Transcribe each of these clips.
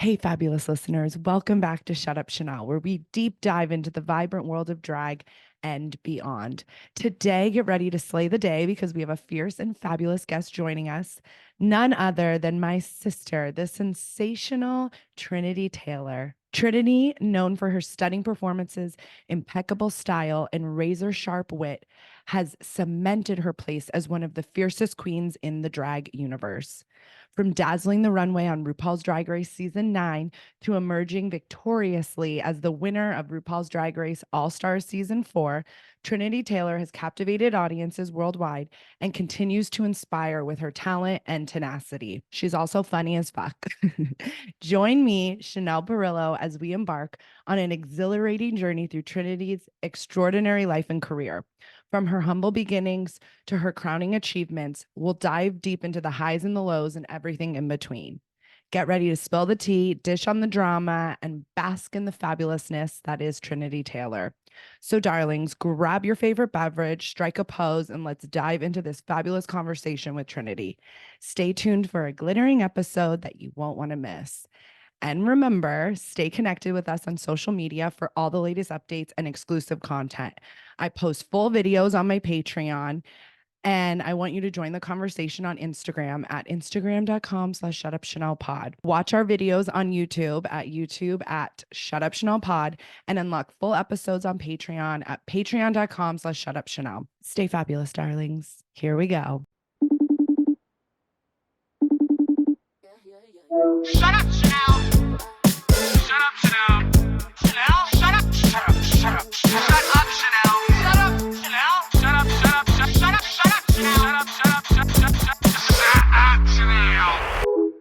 Hey, fabulous listeners. Welcome back to Shut Up Chanel, where we deep dive into the vibrant world of drag and beyond. Today, get ready to slay the day because we have a fierce and fabulous guest joining us, none other than my sister, the sensational Trinity Taylor. Trinity, known for her stunning performances, impeccable style, and razor sharp wit, has cemented her place as one of the fiercest queens in the drag universe. From dazzling the runway on RuPaul's Drag Race Season 9 to emerging victoriously as the winner of RuPaul's Drag Race All-Stars Season 4, Trinity Taylor has captivated audiences worldwide and continues to inspire with her talent and tenacity. She's also funny as fuck. Join me, Chanel Perrillo, as we embark on an exhilarating journey through Trinity's extraordinary life and career. From her humble beginnings to her crowning achievements, we'll dive deep into the highs and the lows and everything in between. Get ready to spill the tea, dish on the drama, and bask in the fabulousness that is Trinity Taylor. So, darlings, grab your favorite beverage, strike a pose, and let's dive into this fabulous conversation with Trinity. Stay tuned for a glittering episode that you won't want to miss. And remember, stay connected with us on social media for all the latest updates and exclusive content. I post full videos on my Patreon, and I want you to join the conversation on Instagram at instagram.com/shutupchanelpod. Watch our videos on YouTube at shutupchanelpod and unlock full episodes on Patreon at patreon.com/shutupchanel. Stay fabulous, darlings. Here we go. Shut up, Chanel. Shut up, Chanel. Chanel, shut up. Shut up, shut up. Shut up, Chanel. Shut up, Chanel. Shut up, shut up. Shut up, shut up, Chanel. Shut up, shut up. Shut up, Chanel.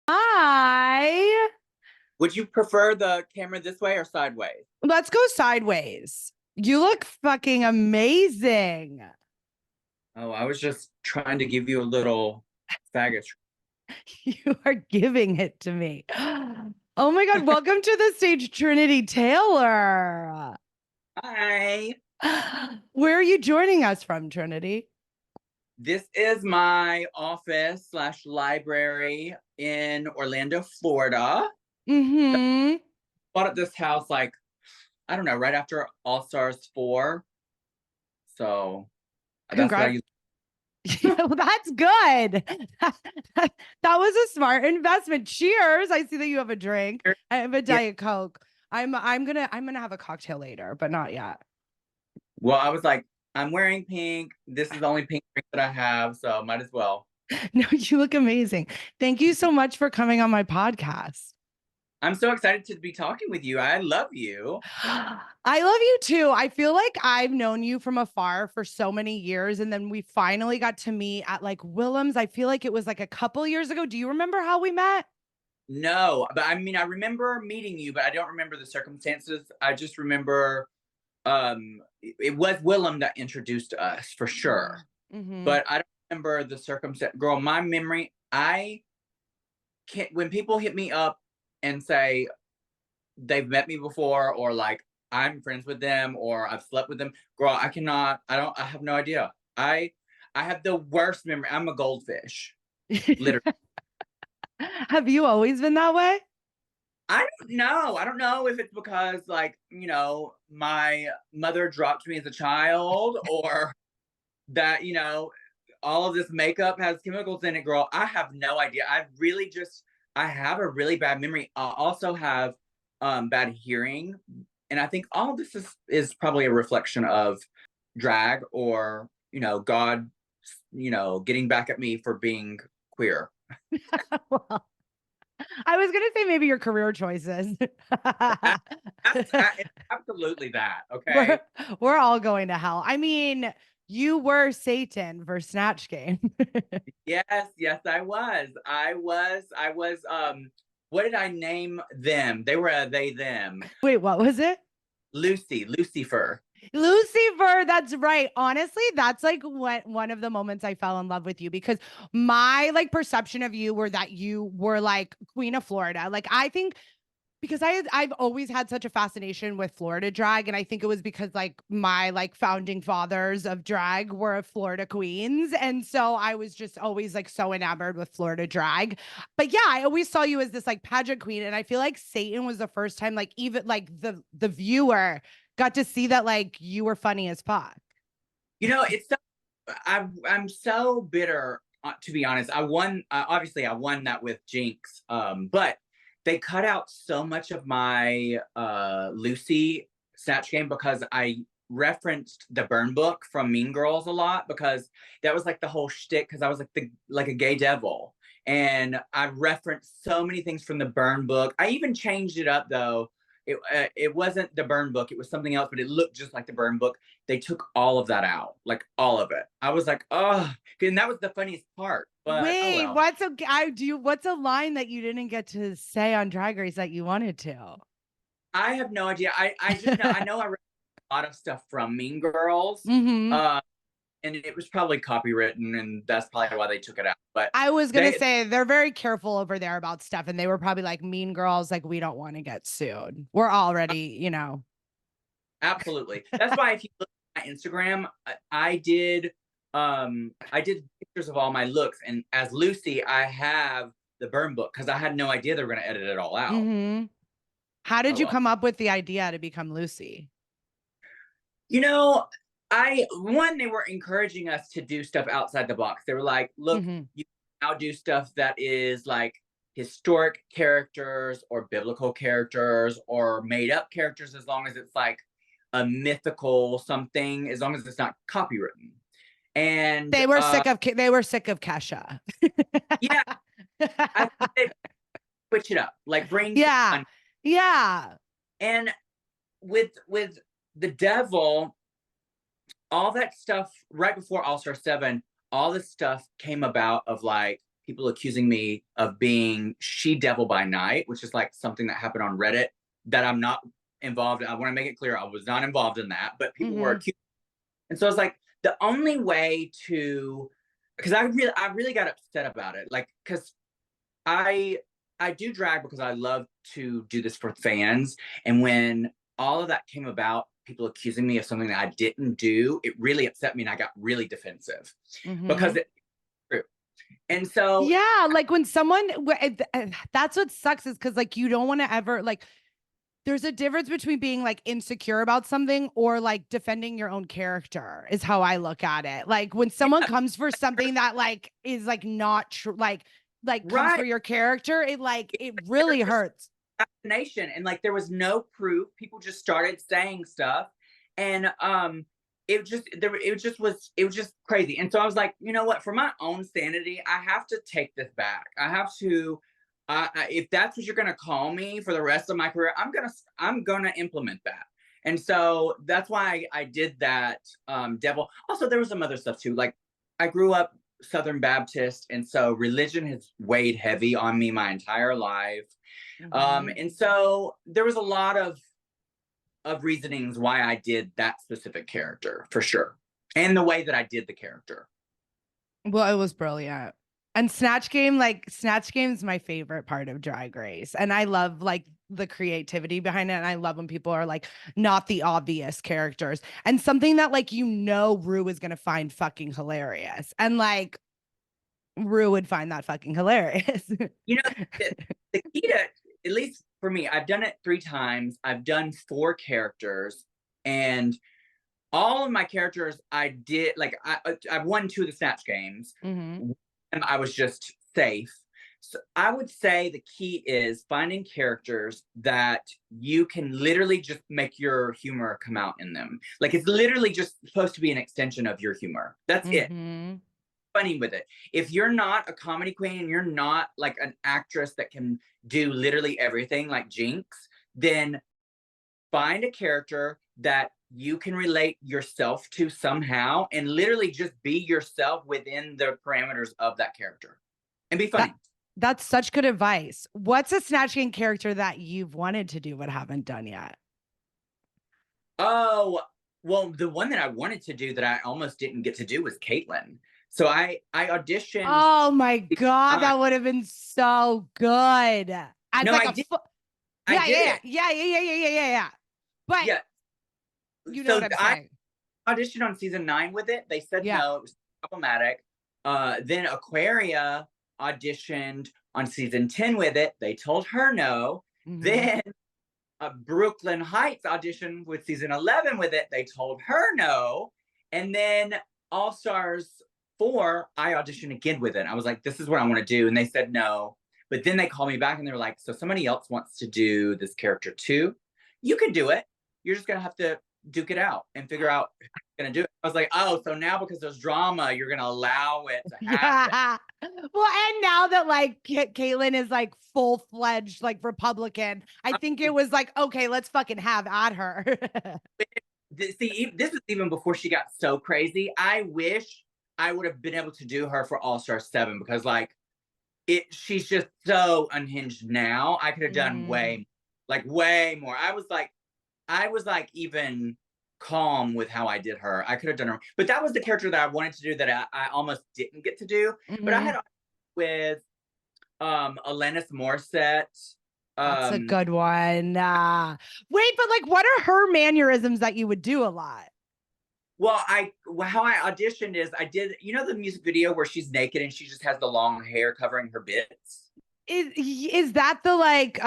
Hi. Would you prefer the camera this way or sideways? Let's go sideways. You look fucking amazing. Oh, I was just trying to give you a little faggot. You are giving it to me. Oh my God. Welcome to the stage, Trinity Taylor. Hi. Where are you joining us from, Trinity? This is my office / library in Orlando, Florida. Mm-hmm. Bought at this house like, I don't know, right after All-Stars 4. So that's what I use. Well, that's good. That was a smart investment. Cheers. I see that you have a drink. I have a Diet Coke. I'm gonna have a cocktail later, but not yet. Well, I was like, I'm wearing pink. This is the only pink drink that I have, so might as well. No, you look amazing. Thank you so much for coming on my podcast. I'm so excited to be talking with you. I love you. I love you too. I feel like I've known you from afar for so many years. And then we finally got to meet at like Willam's. I feel like it was like a couple years ago. Do you remember how we met? No, but I mean, I remember meeting you, but I don't remember the circumstances. I just remember it was Willam that introduced us for sure. Mm-hmm. But I don't remember the circumstance. Girl, my memory, I can't, when people hit me up and say they've met me before or like I'm friends with them or I've slept with them, girl, I have no idea. I have the worst memory. I'm a goldfish, literally. Have you always been that way? I don't know. I don't know if it's because, like, you know, my mother dropped me as a child or that, you know, all of this makeup has chemicals in it, girl. I have no idea. I have a really bad memory. I also have bad hearing. And I think all of this is probably a reflection of drag or, you know, God, you know, getting back at me for being queer. Well, I was going to say maybe your career choices. It's absolutely that. Okay. We're all going to hell. I mean, you were Satan for Snatch Game. Yes, I was. What did I name them? They were they, them. Wait, what was it? Lucifer. Lucifer, that's right. Honestly, that's like one of the moments I fell in love with you because my like perception of you were that you were like Queen of Florida. Like I think because I've always had such a fascination with Florida drag, and I think it was because like my like founding fathers of drag were Florida queens, and so I was just always like so enamored with Florida drag. But yeah, I always saw you as this like pageant queen, and I feel like Satan was the first time like even like the viewer got to see that like you were funny as fuck. You know, it's so, I'm so bitter, to be honest. I won, obviously I won that with Jinx, but they cut out so much of my Lucy Snatch Game because I referenced the burn book from Mean Girls a lot, because that was like the whole shtick, because I was like a gay devil. And I referenced so many things from the burn book. I even changed it up though. It wasn't the burn book, it was something else, but it looked just like the burn book. They took all of that out, like all of it. I was like, oh, and that was the funniest part. But oh Wait, well. what's a line that you didn't get to say on Drag Race that you wanted to? I have no idea. I just know I read a lot of stuff from Mean Girls. Mm-hmm. And it was probably copywritten, and that's probably why they took it out. But I was gonna say they're very careful over there about stuff, and they were probably like Mean Girls, like we don't want to get sued. We're already, you know. Absolutely. That's why if you look at my Instagram, I did pictures of all my looks, and as Lucy, I have the burn book because I had no idea they were gonna edit it all out. Mm-hmm. How did Oh you well. come up with the idea to become Lucy? You know, they were encouraging us to do stuff outside the box. They were like, look, Mm-hmm. you can now do stuff that is like historic characters or biblical characters or made up characters, as long as it's like a mythical something, as long as it's not copywritten. And They were sick of Kesha. yeah, I think they switch it up, like bring Yeah. fun. Yeah. And with the devil, all that stuff right before All Star 7, all this stuff came about of like people accusing me of being she devil by night, which is like something that happened on Reddit that I'm not involved in. I want to make it clear I was not involved in that, but people were accused. And so it's like the only way to, because I really got upset about it, like because I do drag because I love to do this for fans, and when all of that came about, people accusing me of something that I didn't do, it really upset me, and I got really defensive because it's true. And so yeah, like when someone that's what sucks, is because like you don't want to ever like, there's a difference between being like insecure about something or like defending your own character, is how I look at it. Like when someone comes for something that like is like not true, like comes for your character, it really hurts. Nation, and like there was no proof, people just started saying stuff, and it was just crazy. And so I was like, you know what, for my own sanity, I have to take this back. I have to, if that's what you're gonna call me for the rest of my career, I'm gonna implement that. And so that's why I did that. Devil, also there was some other stuff too, like I grew up Southern Baptist, and so religion has weighed heavy on me my entire life. And so there was a lot of reasonings why I did that specific character, for sure, and the way that I did the character. Well, it was brilliant. And Snatch Game is my favorite part of Drag Race, and I love like the creativity behind it. And I love when people are like not the obvious characters, and something that like Rue is gonna find fucking hilarious, and like Rue would find that fucking hilarious. You know, the key to, at least for me, I've done it 3 times. I've done 4 characters, and all of my characters I did, like I've won 2 of the Snatch Games, and I was just safe. So I would say the key is finding characters that you can literally just make your humor come out in them. Like it's literally just supposed to be an extension of your humor. That's it. Funny with it. If you're not a comedy queen and you're not like an actress that can do literally everything like Jinx, then find a character that you can relate yourself to somehow and literally just be yourself within the parameters of that character and be funny. That's such good advice. What's a Snatch Game character that you've wanted to do but haven't done yet? Oh, well, the one that I wanted to do that I almost didn't get to do was Caitlyn. So I auditioned. Oh my God, that would have been so good. As No, like I did. I Yeah, did yeah, it. yeah. But Yeah. you know So what I'm I saying. auditioned on season 9 with it. They said Yeah. no, it was problematic. Then Aquaria auditioned on season 10 with it. They told her no. Mhm. Then Brooklyn Heights auditioned with season 11 with it. They told her no. And then All Stars 4, I auditioned again with it. I was like, this is what I want to do. And they said no. But then they called me back and they were like, so somebody else wants to do this character too. You can do it. You're just going to have to duke it out and figure out who's going to do it. I was like, oh, so now because there's drama, you're going to allow it to happen. Yeah. Well, and now that like Caitlyn is like full-fledged like Republican, I think it was like, okay, let's fucking have at her. See, this is even before she got so crazy. I wish I would have been able to do her for All Star 7 because like she's just so unhinged now. I could have done Mm. way more. I was like even calm with how I did her. I could have done her, but that was the character that I wanted to do that I almost didn't get to do. But I Mhm. had with Alanis Morissette. That's a Um, good one. Wait, but like, what are her mannerisms that you would do a lot? well, how I auditioned is I did, you know, the music video where she's naked and she just has the long hair covering her bits. Is that the like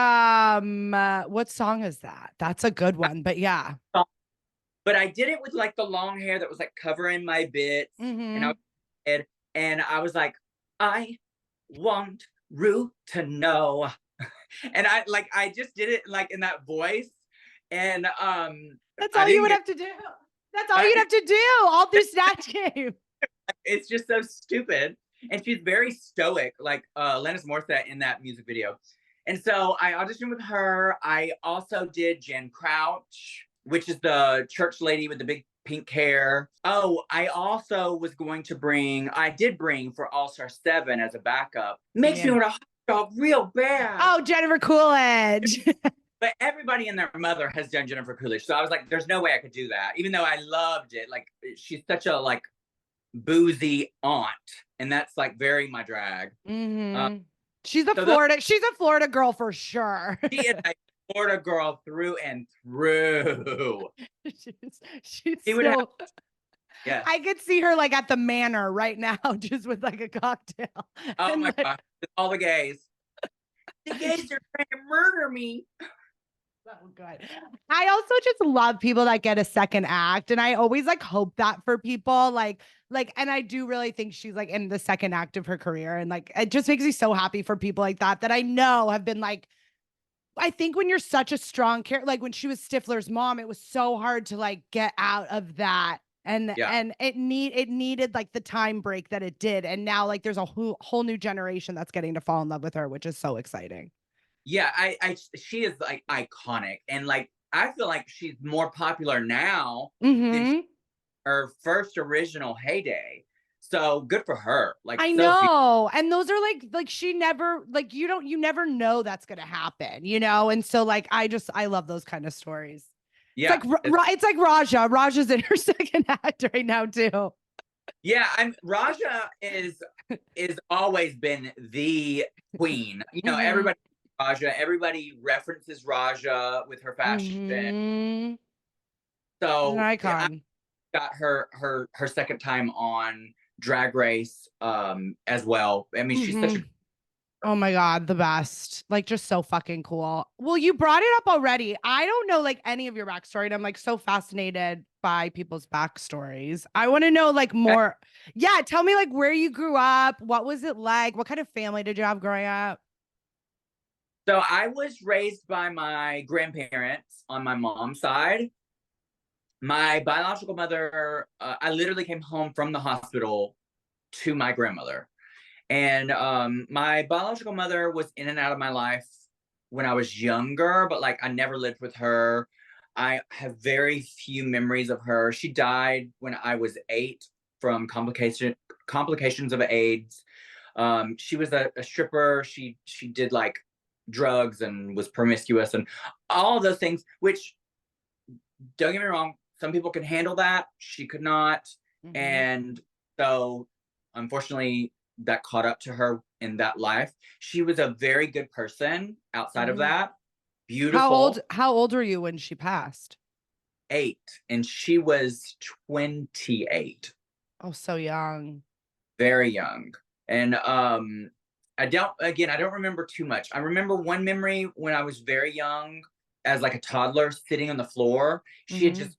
what song is that? That's a good one, but yeah. But I did it with like the long hair that was like covering my bits, and Mm-hmm. I was like, I want Rue to know, and I just did it like in that voice, and That's I all you didn't would get. have to do. That's all you'd have to do all through Snatch Game. It's just so stupid, and she's very stoic, like Alanis Morissette in that music video, and so I auditioned with her. I also did Jen Crouch, which is the church lady with the big pink hair. Oh, I did bring for All Star 7 as a backup. Makes me Yeah. want to hot dog real bad. Oh, Jennifer Coolidge. But everybody and their mother has done Jennifer Coolidge. So I was like, there's no way I could do that. Even though I loved it. Like she's such a like boozy aunt. And that's like very my drag. Mm-hmm. So those, She's a Florida girl for sure. she is a Florida girl through and through. She's She would have, so yes. I could see her like at the manor right now, just with like a cocktail. Oh And my like, God. All the gays. The gays are trying to murder me. so good. I also just love people that get a second act. And I always like hope that for people. And I do really think she's like in the second act of her career. And like it just makes me so happy for people like that I know have been like, I think when you're such a strong character, like when she was Stifler's mom, it was so hard to like get out of that. Yeah. And it needed like the time break that it did. And now like there's a whole new generation that's getting to fall in love with her, which is so exciting. Yeah. She is like iconic. And like, I feel like she's more popular now than Mm-hmm. her first original heyday. So good for her. Like I so beautiful. know. And those are like she never like you never know that's gonna happen, you know? And so like I love those kind of stories. It's Yeah. like it's like Raja. Raja's in her second act right now too. Yeah. I'm Raja is always been the queen. You know, Mm-hmm. everybody references Raja with her fashion. Mm-hmm. An So yeah, I icon. got her second time on Drag Race as well. I mean, she's such Mm-hmm. a Oh my God, the best. Like just so fucking cool. Well, you brought it up already. I don't know like any of your backstory, and I'm like so fascinated by people's backstories. I want to know like more. Yeah, tell me like where you grew up. What was it like? What kind of family did you have growing up? So I was raised by my grandparents on my mom's side. My biological mother, I literally came home from the hospital to my grandmother. And my biological mother was in and out of my life when I was younger, but like I never lived with her. I have very few memories of her. She died when I was 8 from complications of AIDS. She was a stripper. She did like drugs and was promiscuous and all of those things, which don't get me wrong, some people can handle that. She could not. Mm-hmm. And so unfortunately that caught up to her in that life. She was a very good person outside of Mm-hmm. that. beautiful. How old were you when she passed? 8, and she was 28. Oh, so young. Very young. And I don't remember too much. I remember one memory when I was very young, as like a toddler, sitting on the floor. Mhm.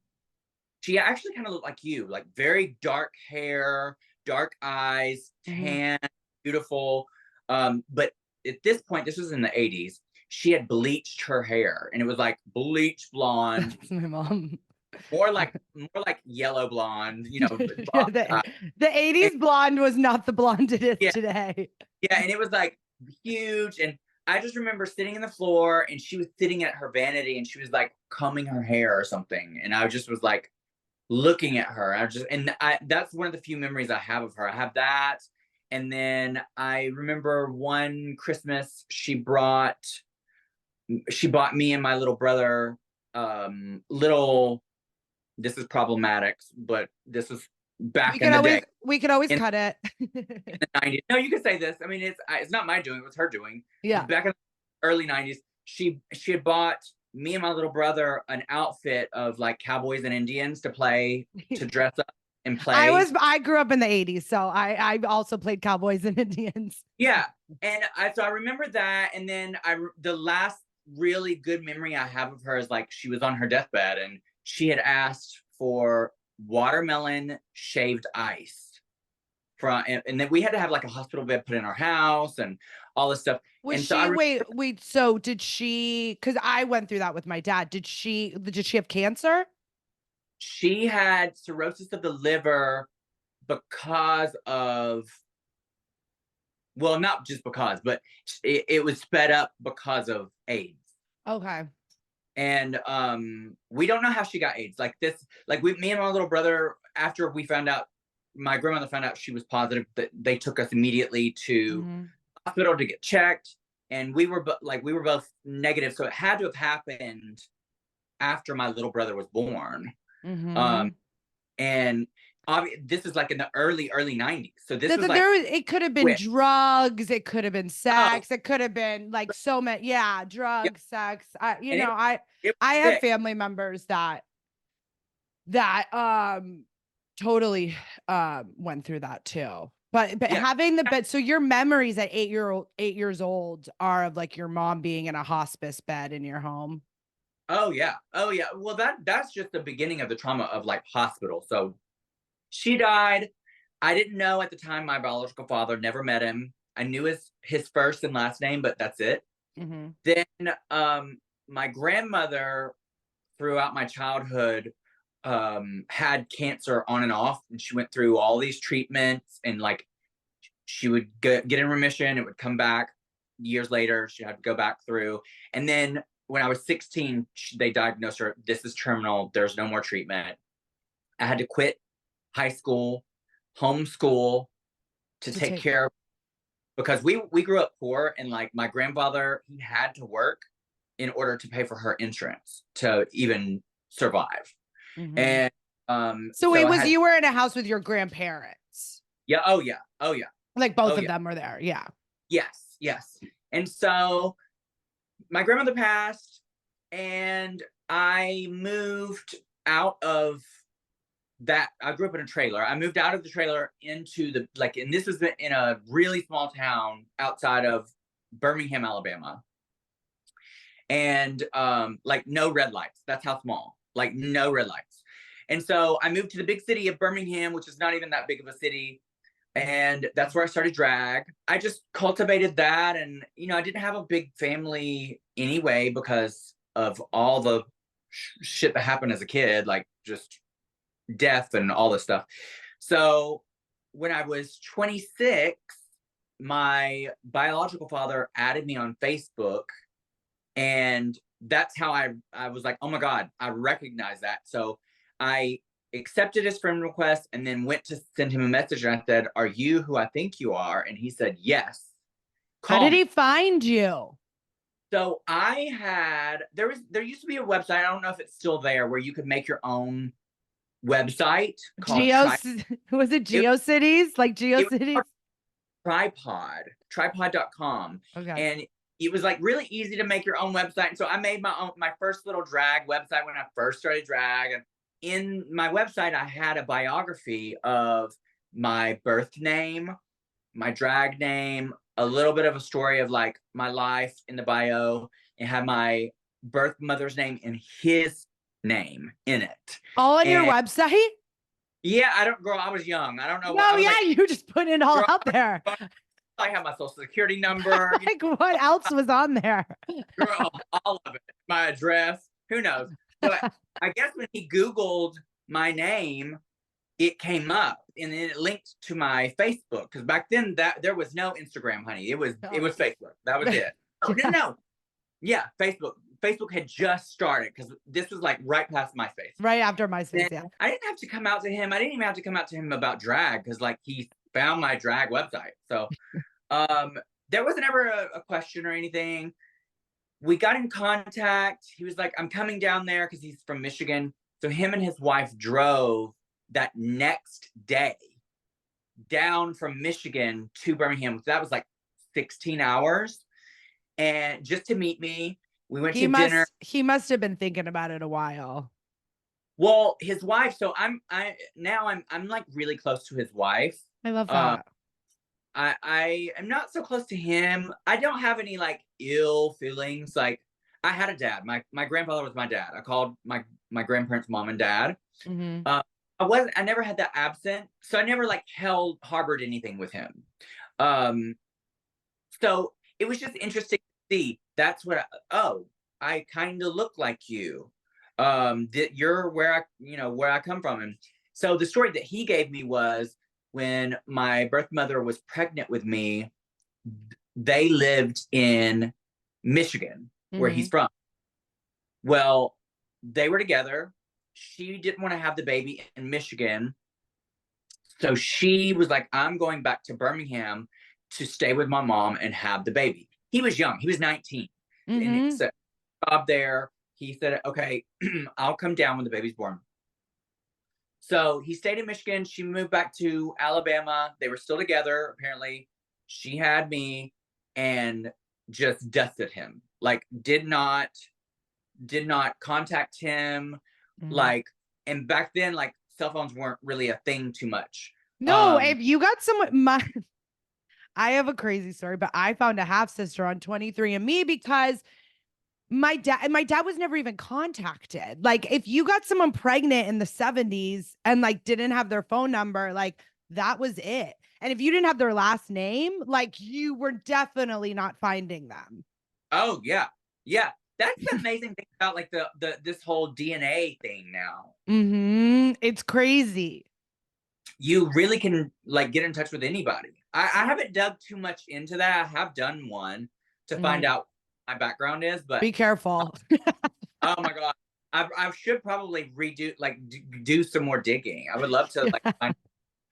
She actually kind of looked like you, like very dark hair, dark eyes, Mhm. tan, beautiful. But at this point, this was in the 80s, she had bleached her hair, and it was like bleach blonde, That's my mom. more like yellow blonde, Yeah, box eye. the And 80s blonde was not the blonde it is yeah, today. yeah, and it was like huge. And I just remember sitting on the floor, and she was sitting at her vanity, and she was like combing her hair or something. And I just was like looking at her. That's one of the few memories I have of her. I have that. And then I remember one Christmas she bought me and my little brother little, this is problematic, but this was back in the day. We could always In cut it. the 90s. No, you can say this. I mean, it's not my doing, it was her doing. Yeah. Back in the early 90s, she had bought me and my little brother an outfit of like cowboys and Indians to dress up and play. I grew up in the 80s, so I also played cowboys and Indians. Yeah. And I remember that. And then the last really good memory I have of her is like she was on her deathbed, and she had asked for watermelon shaved ice and then we had to have like a hospital bed put in our house and all this stuff. Was And she so wait, so did she, because I went through that with my dad. Did she have cancer? she had cirrhosis of the liver because of, well, not just because, but it was sped up because of AIDS. Okay. And we don't know how she got AIDS. Me and my little brother, after my grandmother found out she was positive, that they took us immediately to hospital to get checked, and we were both negative, so it had to have happened after my little brother was born. And this is like in the early 90s, so this was like it could have been drugs, it could have been sex, it could have been like so many, drugs, sex. I have family members that totally went through that too. But having the bed, so your memories at 8 years old are of like your mom being in a hospice bed in your home. Oh yeah. Well, that's just the beginning of the trauma of like hospital. So she died. I didn't know at the time my biological father, never met him. I knew his first and last name, but that's it. Then my grandmother throughout my childhood had cancer on and off, and she went through all these treatments, and like she would get in remission, it would come back years later, she had to go back through. And then when I was 16, they diagnosed her, this is terminal, there's no more treatment. I had to quit high school, homeschool to take care of, because we grew up poor, and like my grandfather, he had to work in order to pay for her insurance to even survive. And so you were in a house with your grandparents? Yeah. Oh yeah. Like both of them were there? Yeah. Yes. And so my grandmother passed, and I moved out of that. I grew up in a trailer. I moved out of the trailer into and this was in a really small town outside of Birmingham, Alabama. And like no red lights. That's how small. Like no red lights. And so I moved to the big city of Birmingham, which is not even that big of a city. And that's where I started drag. I just cultivated that. And, I didn't have a big family anyway because of all the shit that happened as a kid, like just death and all this stuff. So when I was 26, my biological father added me on Facebook. And that's how I was like, oh my God, I recognize that. So I accepted his friend request and then went to send him a message, and I said, are you who I think you are? And he said, yes. How did he find you? So there used to be a website, I don't know if it's still there, where you could make your own website called was it GeoCities? Like GeoCities? tripod.com. Okay. And it was like really easy to make your own website. And so I made my first little drag website when I first started drag. And in my website, I had a biography of my birth name, my drag name, a little bit of a story of like my life in the bio, and had my birth mother's name and his name in it. All on your And website? yeah, girl, I was young. I don't know. No, I was yeah, like, you just put it all girl, out there. I have my social security number. Like, what else was on there? Girl, all of it. My address, who knows? But I guess when he Googled my name, it came up and then it linked to my Facebook. Because back then that there was no Instagram, honey. It was Facebook. That was it. Oh, no. Yeah, Facebook. Facebook had just started because this was like right past MySpace. Right after MySpace, yeah. I didn't have to come out to him. I didn't even have to come out to him about drag because like he found my drag website. So there was never a question or anything. We got in contact. He was like, I'm coming down there because he's from Michigan. So him and his wife drove that next day down from Michigan to Birmingham. So that was like 16 hours. And just to meet me, we went to dinner. He must have been thinking about it a while. Well, his wife. So I'm like really close to his wife. I love that. I am not so close to him. I don't have any like ill feelings. Like I had a dad. My grandfather was my dad. I called my grandparents mom and dad. Mm-hmm. I never had that absent. So I never like harbored anything with him. So it was just interesting to see. That's what I kind of look like you. That you're where I come from. And so the story that he gave me was when my birth mother was pregnant with me, they lived in Michigan, where he's from. Well, they were together. She didn't want to have the baby in Michigan. So she was like, I'm going back to Birmingham to stay with my mom and have the baby. He was young. He was 19. And he said, job there. He said, okay, I'll come down when the baby's born. So he stayed in Michigan. She moved back to Alabama. They were still together, apparently. She had me and just dusted him. Like, did not contact him. Like, and back then, like, cell phones weren't really a thing too much. No, if you got someone, I have a crazy story, but I found a half sister on 23andMe because my dad was never even contacted. Like, if you got someone pregnant in the 70s and like didn't have their phone number, like that was it. And if you didn't have their last name, like you were definitely not finding them. Oh yeah. Yeah. That's the amazing thing about like this whole DNA thing now. It's crazy. You really can like get in touch with anybody. I haven't dug too much into that. I have done one to find out what my background is, but be careful. Oh my God. I should probably do some more digging. I would love to like find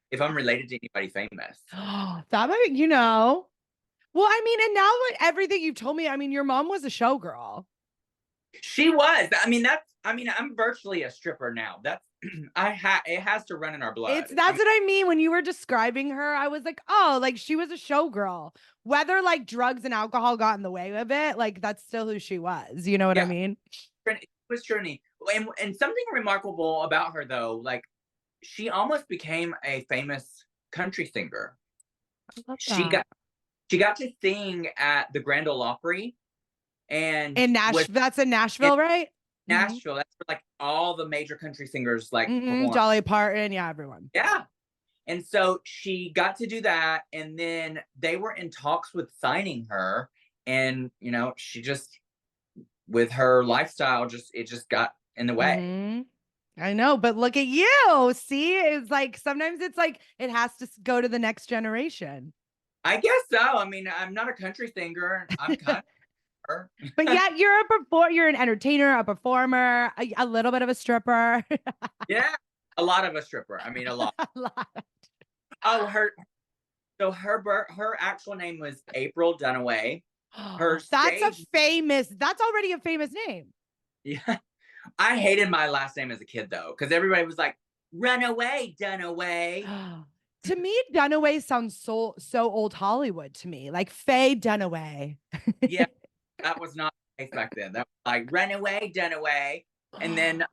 if I'm related to anybody famous. That might, well, I mean, and now with everything you've told me, I mean, your mom was a showgirl. She was. I mean, I'm virtually a stripper now. That's it has to run in our blood. That's what I mean. When you were describing her, I was like, oh, like she was a showgirl. Whether like drugs and alcohol got in the way of it, like that's still who she was. You know what I mean? It was Trinity. And something remarkable about her though, like she almost became a famous country singer. She got to sing at the Grand Ole Opry. And in Nashville, that's in Nashville, right? Nashville. That's where like all the major country singers like Dolly Parton, yeah, everyone. Yeah. And so she got to do that. And then they were in talks with signing her. And she just with her lifestyle, it just got in the way. I know, but look at you. See, it's like sometimes it's like it has to go to the next generation. I guess so. I mean, I'm not a country singer. I'm kind of but yeah, you're an entertainer, a performer, a little bit of a stripper. Yeah, a lot of a stripper. I mean, a lot. A lot. Oh, her actual name was April Dunaway. That's already a famous name. Yeah. I hated my last name as a kid though, because everybody was like, Runaway, Dunaway. To me, Dunaway sounds so old Hollywood to me, like Faye Dunaway. Yeah, that was not the case back then. That was like Runaway, Dunaway. And then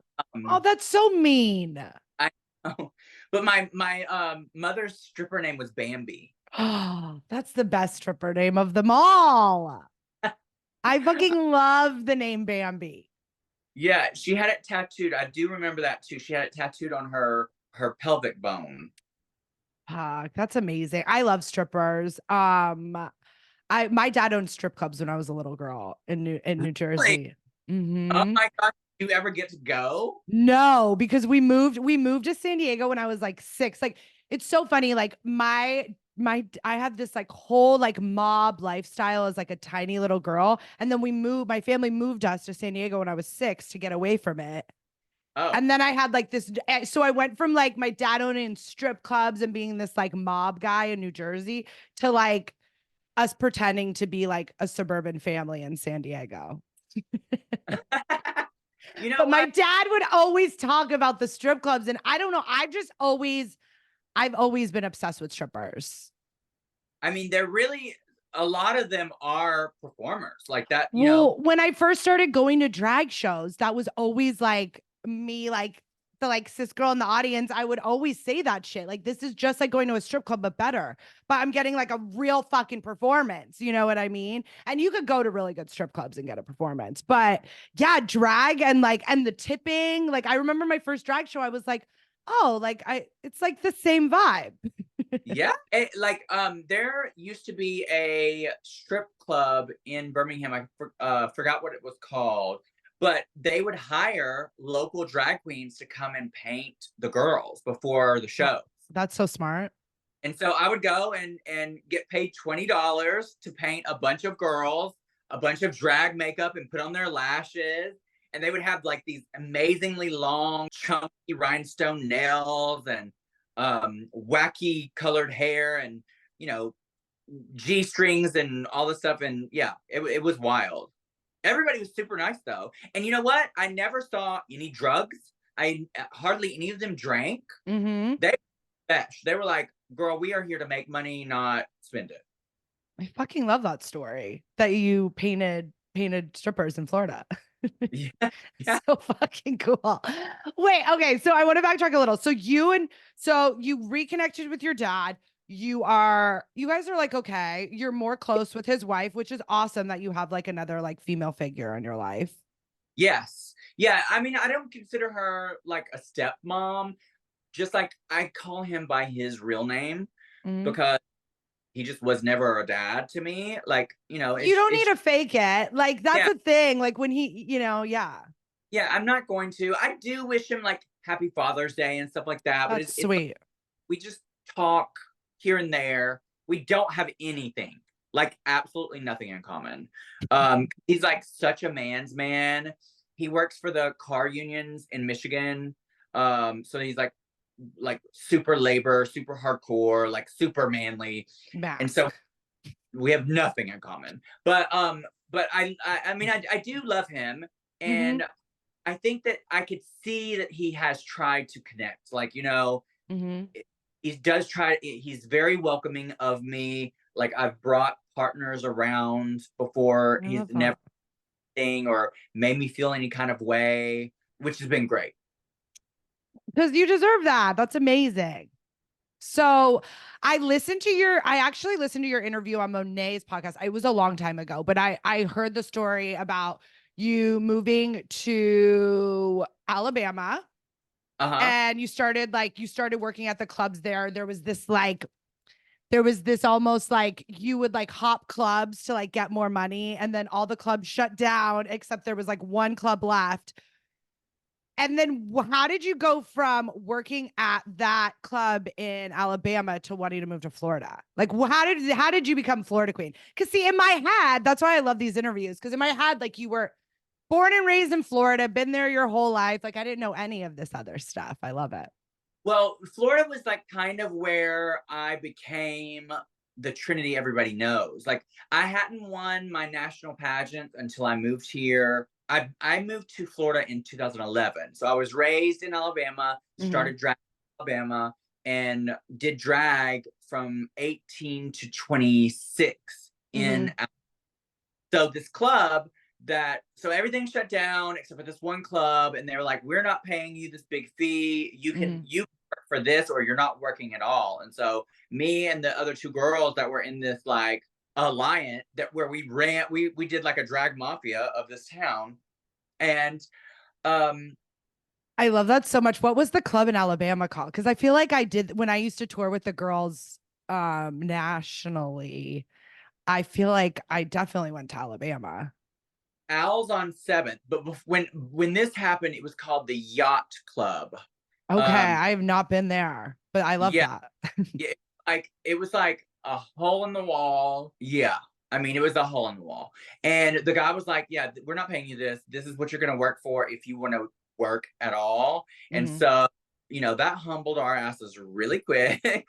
Oh, that's so mean. I know. But my mother's stripper name was Bambi. Oh, that's the best stripper name of them all. I fucking love the name Bambi. Yeah, she had it tattooed. I do remember that too. She had it tattooed on her pelvic bone. That's amazing. I love strippers. My dad owned strip clubs when I was a little girl in New Really? Jersey. Oh Mhm. my gosh, did you ever get to go? No, because we moved to San Diego when I was like 6. Like it's so funny. Like my I had this like whole like mob lifestyle as like a tiny little girl. And then my family moved us to San Diego when I was 6 to get away from it. Oh. And then I had like this. So I went from like my dad owning strip clubs and being this like mob guy in New Jersey to like us pretending to be like a suburban family in San Diego. You know But my what? dad would always talk about the strip clubs. And I don't know. I've always been obsessed with strippers. I mean, they're really a lot of them are performers like that, you know. Well, when I first started going to drag shows, that was always like me, like the like cis girl in the audience. I would always say that shit. Like, this is just like going to a strip club, but better. But I'm getting like a real fucking performance. You know what I mean? And you could go to really good strip clubs and get a performance. But yeah, drag and like, and the tipping. Like, I remember my first drag show, I was like, oh, like it's like the same vibe. Yeah, there used to be a strip club in Birmingham. Forgot what it was called, but they would hire local drag queens to come and paint the girls before the show. That's so smart. And so I would go and get paid $20 to paint a bunch of girls, a bunch of drag makeup, and put on their lashes. And they would have like these amazingly long, chunky rhinestone nails and wacky colored hair and, you know, G strings and all this stuff. And yeah, it was wild. Everybody was super nice though. And you know what? I never saw any drugs. I hardly any of them drank. Mm-hmm. They were like, girl, we are here to make money, not spend it. I fucking love that story that you painted strippers in Florida. Yeah. So fucking cool. Wait, okay. So I want to backtrack a little. So you reconnected with your dad. You guys are like, okay, you're more close with his wife, which is awesome that you have like another like female figure in your life. Yes. Yeah. I mean, I don't consider her like a stepmom. Just like I call him by his real name because he just was never a dad to me. Like, you know, you don't need to fake it. Like, that's a thing. Like when he, yeah. Yeah, I'm not going to. I do wish him like happy Father's Day and stuff like that. That's sweet. We just talk here and there. We don't have anything, like absolutely nothing in common. He's like such a man's man. He works for the car unions in Michigan. So he's like super labor, super hardcore, like super manly. Bask. And so we have nothing in common. But I mean I do love him, and I think that I could see that he has tried to connect. Like, you know, he does try. He's very welcoming of me. Like I've brought partners around before. He's never thing or made me feel any kind of way, which has been great. Because you deserve that. That's amazing. So I actually listened to your interview on Monet's podcast. It was a long time ago, but I heard the story about you moving to Alabama and you started working at the clubs there. There was this almost like you would like hop clubs to like get more money. And then all the clubs shut down, except there was like one club left. And then how did you go from working at that club in Alabama to wanting to move to Florida? Like, how did you become Florida queen? Because see, in my head, that's why I love these interviews. Because in my head, like you were born and raised in Florida, been there your whole life. Like I didn't know any of this other stuff. I love it. Well, Florida was like kind of where I became the Trinity everybody knows. Like I hadn't won my national pageant until I moved here. I moved to Florida in 2011. So I was raised in Alabama, started drag in Alabama, and did drag from 18 to 26 in. So this club so everything shut down except for this one club, and they were like, we're not paying you this big fee. You can work for this, or you're not working at all. And so me and the other two girls that were in this like alliance where we did like a drag mafia of this town. And I love that so much. What was the club in Alabama called? Because I feel like I did when I used to tour with the girls nationally. I feel like I definitely went to Alabama. Al's on 7th, but when this happened, it was called the Yacht Club. Okay, I have not been there, but I love that. Yeah, like it was like a hole in the wall. Yeah, I mean, it was a hole in the wall. And the guy was like, yeah, we're not paying you this. This is what you're going to work for if you want to work at all. And so, that humbled our asses really quick.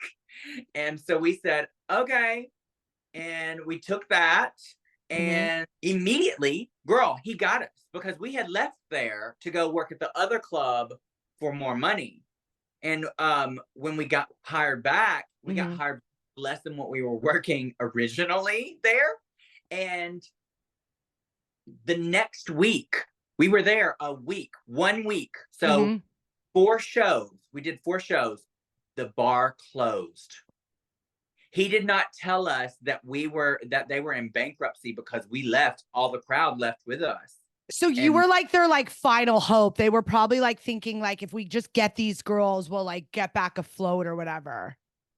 And so we said, okay. And we took that. And immediately, girl, he got us because we had left there to go work at the other club for more money. And when we got hired back, we got hired less than what we were working originally there. And the next week, we were there 1 week. So 4 shows. We did 4 shows. The bar closed. He did not tell us that they were in bankruptcy because we left. All the crowd left with us. So you were like their like final hope. They were probably like thinking like, if we just get these girls, we'll like get back afloat or whatever.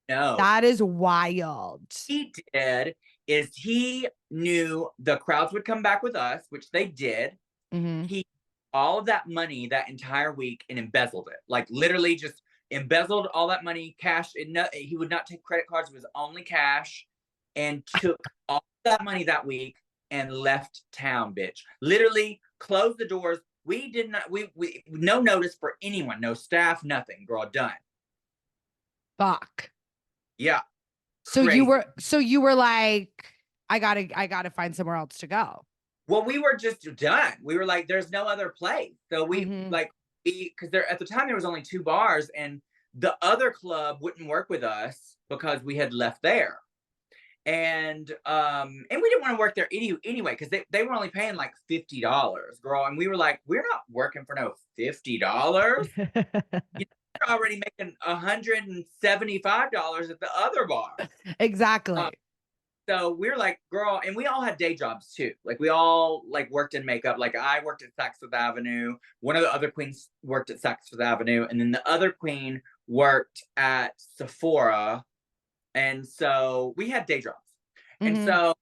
No, that is wild. He did is he knew the crowds would come back with us, which they did. He all of that money that entire week and embezzled it, like literally just embezzled all that money, cash. He would not take credit cards. It was only cash, and took all that money that week and left town, bitch. Literally closed the doors. We did not, we no notice for anyone, no staff, nothing, girl, done. Fuck. Yeah. So you were like, I gotta find somewhere else to go. Well, we were just done. We were like, there's no other place. So we because there at the time there was only 2 bars, and the other club wouldn't work with us because we had left there. And we didn't want to work there anyway, because they were only paying like $50, girl. And we were like, we're not working for no $50. You're already making $175 at the other bar. Exactly. So we're like, girl, and we all had day jobs too. Like we all like worked in makeup. Like I worked at Saks Fifth Avenue. One of the other queens worked at Saks Fifth Avenue, and then the other queen worked at Sephora. And so we had day jobs. And so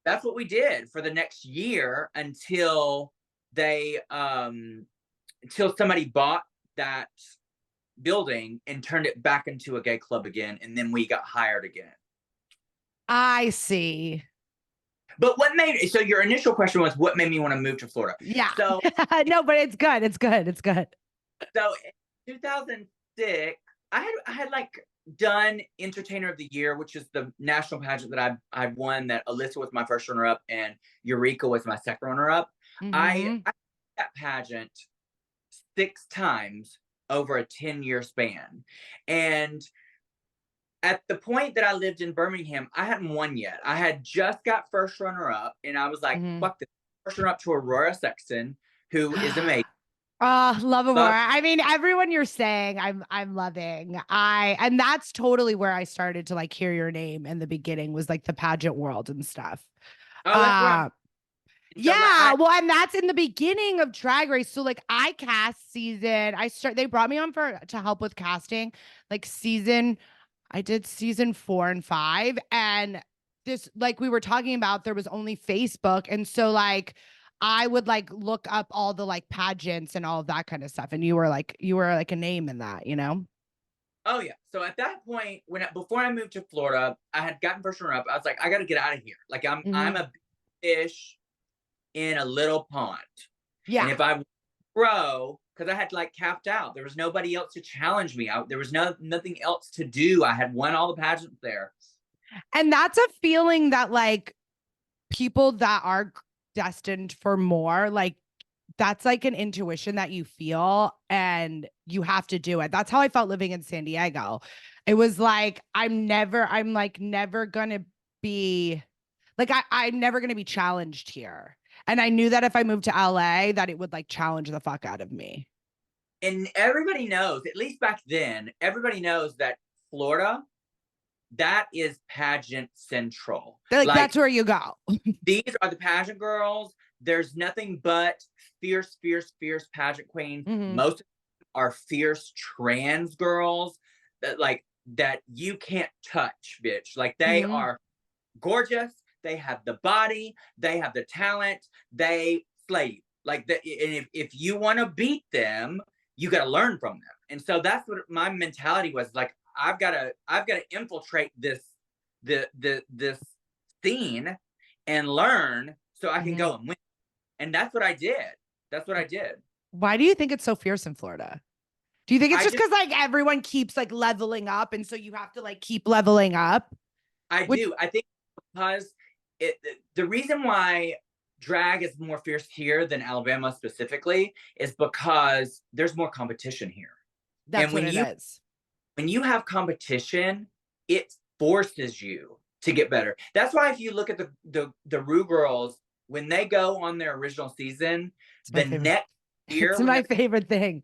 that's what we did for the next year until until somebody bought that building and turned it back into a gay club again. And then we got hired again. I see. But so your initial question was, what made me want to move to Florida? Yeah. So no, but it's good. It's good. It's good. So in 2006, I had like done Entertainer of the Year, which is the national pageant that I won, that Alyssa was my first runner-up and Eureka was my second runner-up. I did that pageant 6 times over a 10-year span. And at the point that I lived in Birmingham, I hadn't won yet. I had just got first runner-up, and I was like, fuck this. First runner-up to Aurora Sexton, who is amazing. Love Aurora. I mean, everyone you're saying, I'm loving. And that's totally where I started to like hear your name in the beginning, was like the pageant world and stuff. Oh, that's right. Yeah, well, and that's in the beginning of Drag Race. So like I cast season. They brought me on to help with casting, like I did season 4 and 5, and this, like we were talking about, there was only Facebook, and so like I would like look up all the like pageants and all of that kind of stuff, and you were like a name in that, you know? Oh yeah. So at that point, before I moved to Florida, I had gotten first runner up. I was like, I got to get out of here. Like I'm a fish in a little pond. Yeah. And if I grow, because I had like capped out, there was nobody else to challenge me. There was nothing else to do. I had won all the pageants there. And that's a feeling that like people that are destined for more, like that's like an intuition that you feel and you have to do it. That's how I felt living in San Diego. It was like, I'm like never gonna be like, I'm never gonna be challenged here. And I knew that if I moved to LA, that it would like challenge the fuck out of me. And everybody knows, at least back then, everybody knows that Florida, that is pageant central. Like that's where you go. These are the pageant girls. There's nothing but fierce, fierce, fierce pageant queens. Most of them are fierce trans girls that you can't touch, bitch. Like they are gorgeous. They have the body. They have the talent. They slay you. Like and if you want to beat them, you got to learn from them. And so that's what my mentality was. Like I've got to infiltrate this scene and learn so I can go and win. And that's what I did. That's what I did. Why do you think it's so fierce in Florida? Do you think it's just because like everyone keeps like leveling up and so you have to like keep leveling up? I do. I think because the reason why drag is more fierce here than Alabama specifically is because there's more competition here. That's what it is. When you have competition, it forces you to get better. That's why if you look at the Ru girls, when they go on their original season, the next year, it's my favorite thing.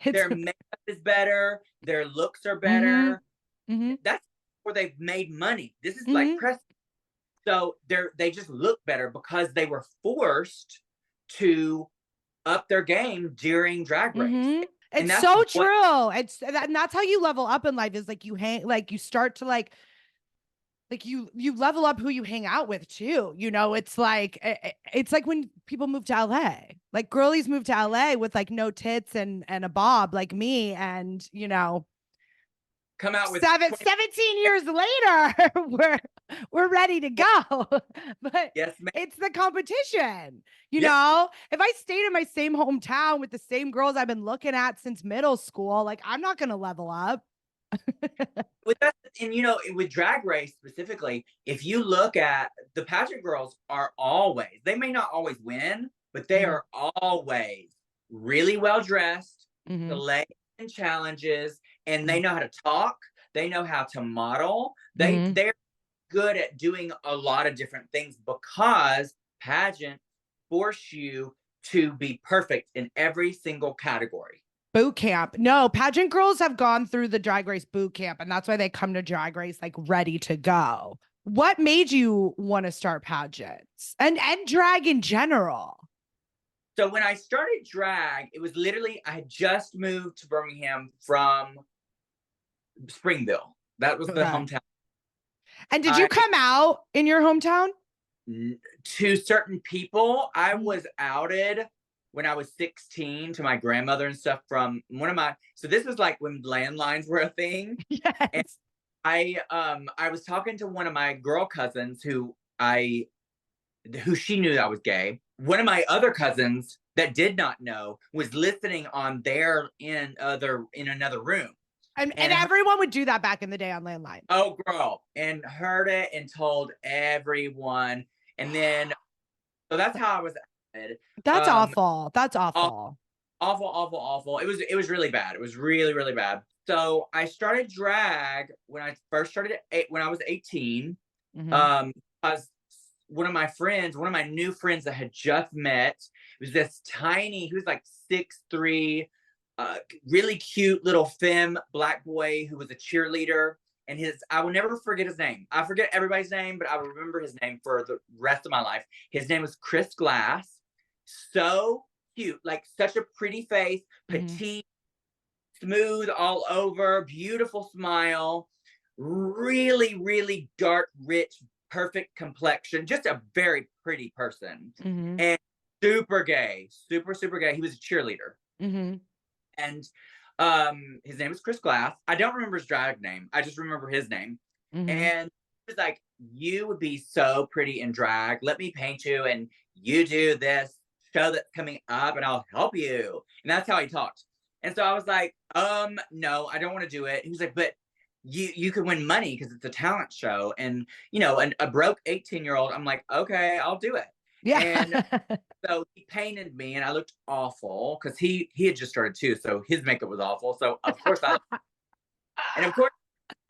Their makeup is better, their looks are better. That's where they've made money. This is like press. So they just look better because they were forced to up their game during Drag Race. It's so true. And that's how you level up in life is like you you start to like you level up who you hang out with too. You know, it's like when people move to LA, like girlies move to LA with like no tits and a bob like me. And, you know, come out with 17 years later, we're ready to go. But yes, it's the competition. You know, if I stayed in my same hometown with the same girls I've been looking at since middle school, like I'm not going to level up. With that, and you know, with Drag Race specifically, if you look at the pageant girls are always, they may not always win, but they are always really well dressed, delay in challenges, and they know how to talk, they know how to model. They're good at doing a lot of different things because pageant force you to be perfect in every single category. Boot camp. No, pageant girls have gone through the Drag Race boot camp, and that's why they come to Drag Race like ready to go. What made you want to start pageants and drag in general? So when I started drag, it was literally I had just moved to Birmingham from Springville. That was the hometown. And did you come out in your hometown? To certain people, I was outed when I was 16 to my grandmother and stuff from one of my, so this was like when landlines were a thing. Yes. And I was talking to one of my girl cousins who she knew that I was gay. One of my other cousins that did not know was listening on there in another room. And everyone would do that back in the day on landline. Oh, girl. And heard it and told everyone. And then, so that's how I was outed. That's awful. That's awful. Awful. It was really bad. It was really, really bad. So I started drag when I first started when I was 18. Because one of my new friends that had just met, was this tiny, he was like 6'3", really cute little femme black boy who was a cheerleader. And I will never forget his name. I forget everybody's name, but I will remember his name for the rest of my life. His name was Chris Glass. So cute, like such a pretty face, petite, smooth all over, beautiful smile, really, really dark, rich, perfect complexion, just a very pretty person. And super gay, super gay. He was a cheerleader. And his name is Chris Glass. I don't remember his drag name. I just remember his name. And he was like, you would be so pretty in drag. Let me paint you and you do this show that's coming up and I'll help you. And that's how he talked. And so I was like, no, I don't want to do it. He was like, but you can win money because it's a talent show. And, you know, a broke 18-year-old, I'm like, okay, I'll do it. And Yeah. so he painted me and I looked awful because he had just started too. So his makeup was awful. So of course and of course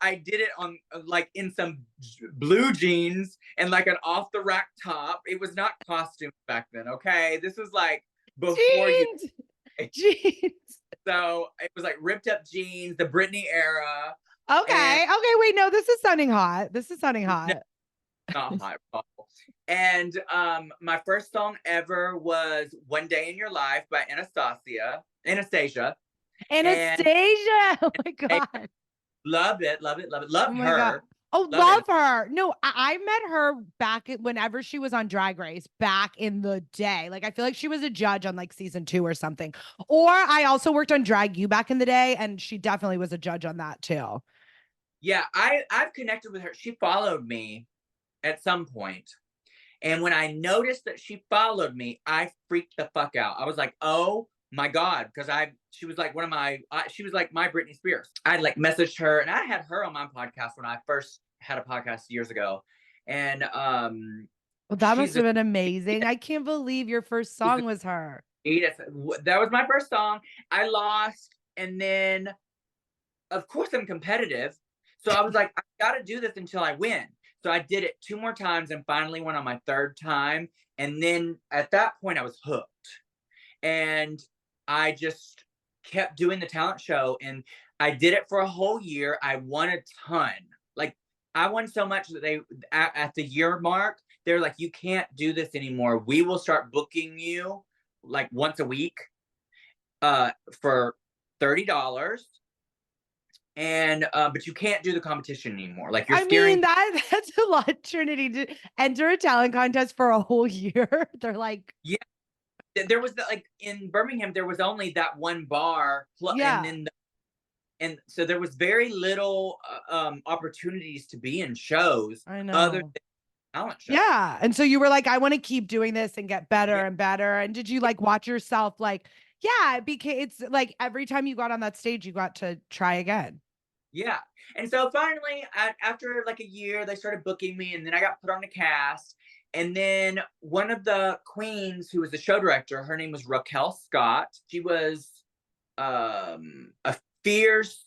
I did it on like in some blue jeans and like an off the rack top. It was not costume back then. Okay. This was like before you. Jeans. Jeans. So it was like ripped up jeans, the Britney era. And Okay. Okay. Wait, no, this is sounding hot. This is sounding no, hot. not hot. Awful. And my first song ever was One Day in Your Life by Anastasia. And Anastasia. Oh my I God. love it, love it, love it. Oh Loved my God. her. Oh, Love it. love her. No, I met her back whenever she was on Drag Race back in the day. Like, I feel like she was a judge on like season 2 or something. Or I also worked on Drag U back in the day, and she definitely was a judge on that too. Yeah, I've connected with her. She followed me at some point. And when I noticed that she followed me, I freaked the fuck out. I was like, oh my God. Because she was like she was like my Britney Spears. I like messaged her and I had her on my podcast when I first had a podcast years ago. And Well, that must she's have been amazing. I can't believe your first she's song was her. that was my first song. I lost. And then, of course, I'm competitive. So I was like, I got to do this until I win. So I did it 2 more times and finally went on my 3rd time. And then at that point, I was hooked. And I just kept doing the talent show. And I did it for a whole year. I won a ton. Like, I won so much that they, at the year mark, they're like, you can't do this anymore. We will start booking you like once a week for $30. And but you can't do the competition anymore. Like you're I scaring. mean, that's a lot, Trinity, to enter a talent contest for a whole year. They're like, Yeah, there was like in Birmingham, there was only that one bar, and yeah, then and so there was very little opportunities to be in shows I other know. than talent shows. Yeah. And so you were like, I want to keep doing this and get better Yeah, and better. And did you like watch yourself like, yeah, it became, it's like every time you got on that stage, you got to try again. yeah. And so finally, after like a year, they started booking me, and then I got put on the cast. And then one of the queens, who was the show director, her name was Raquel Scott. She was a fierce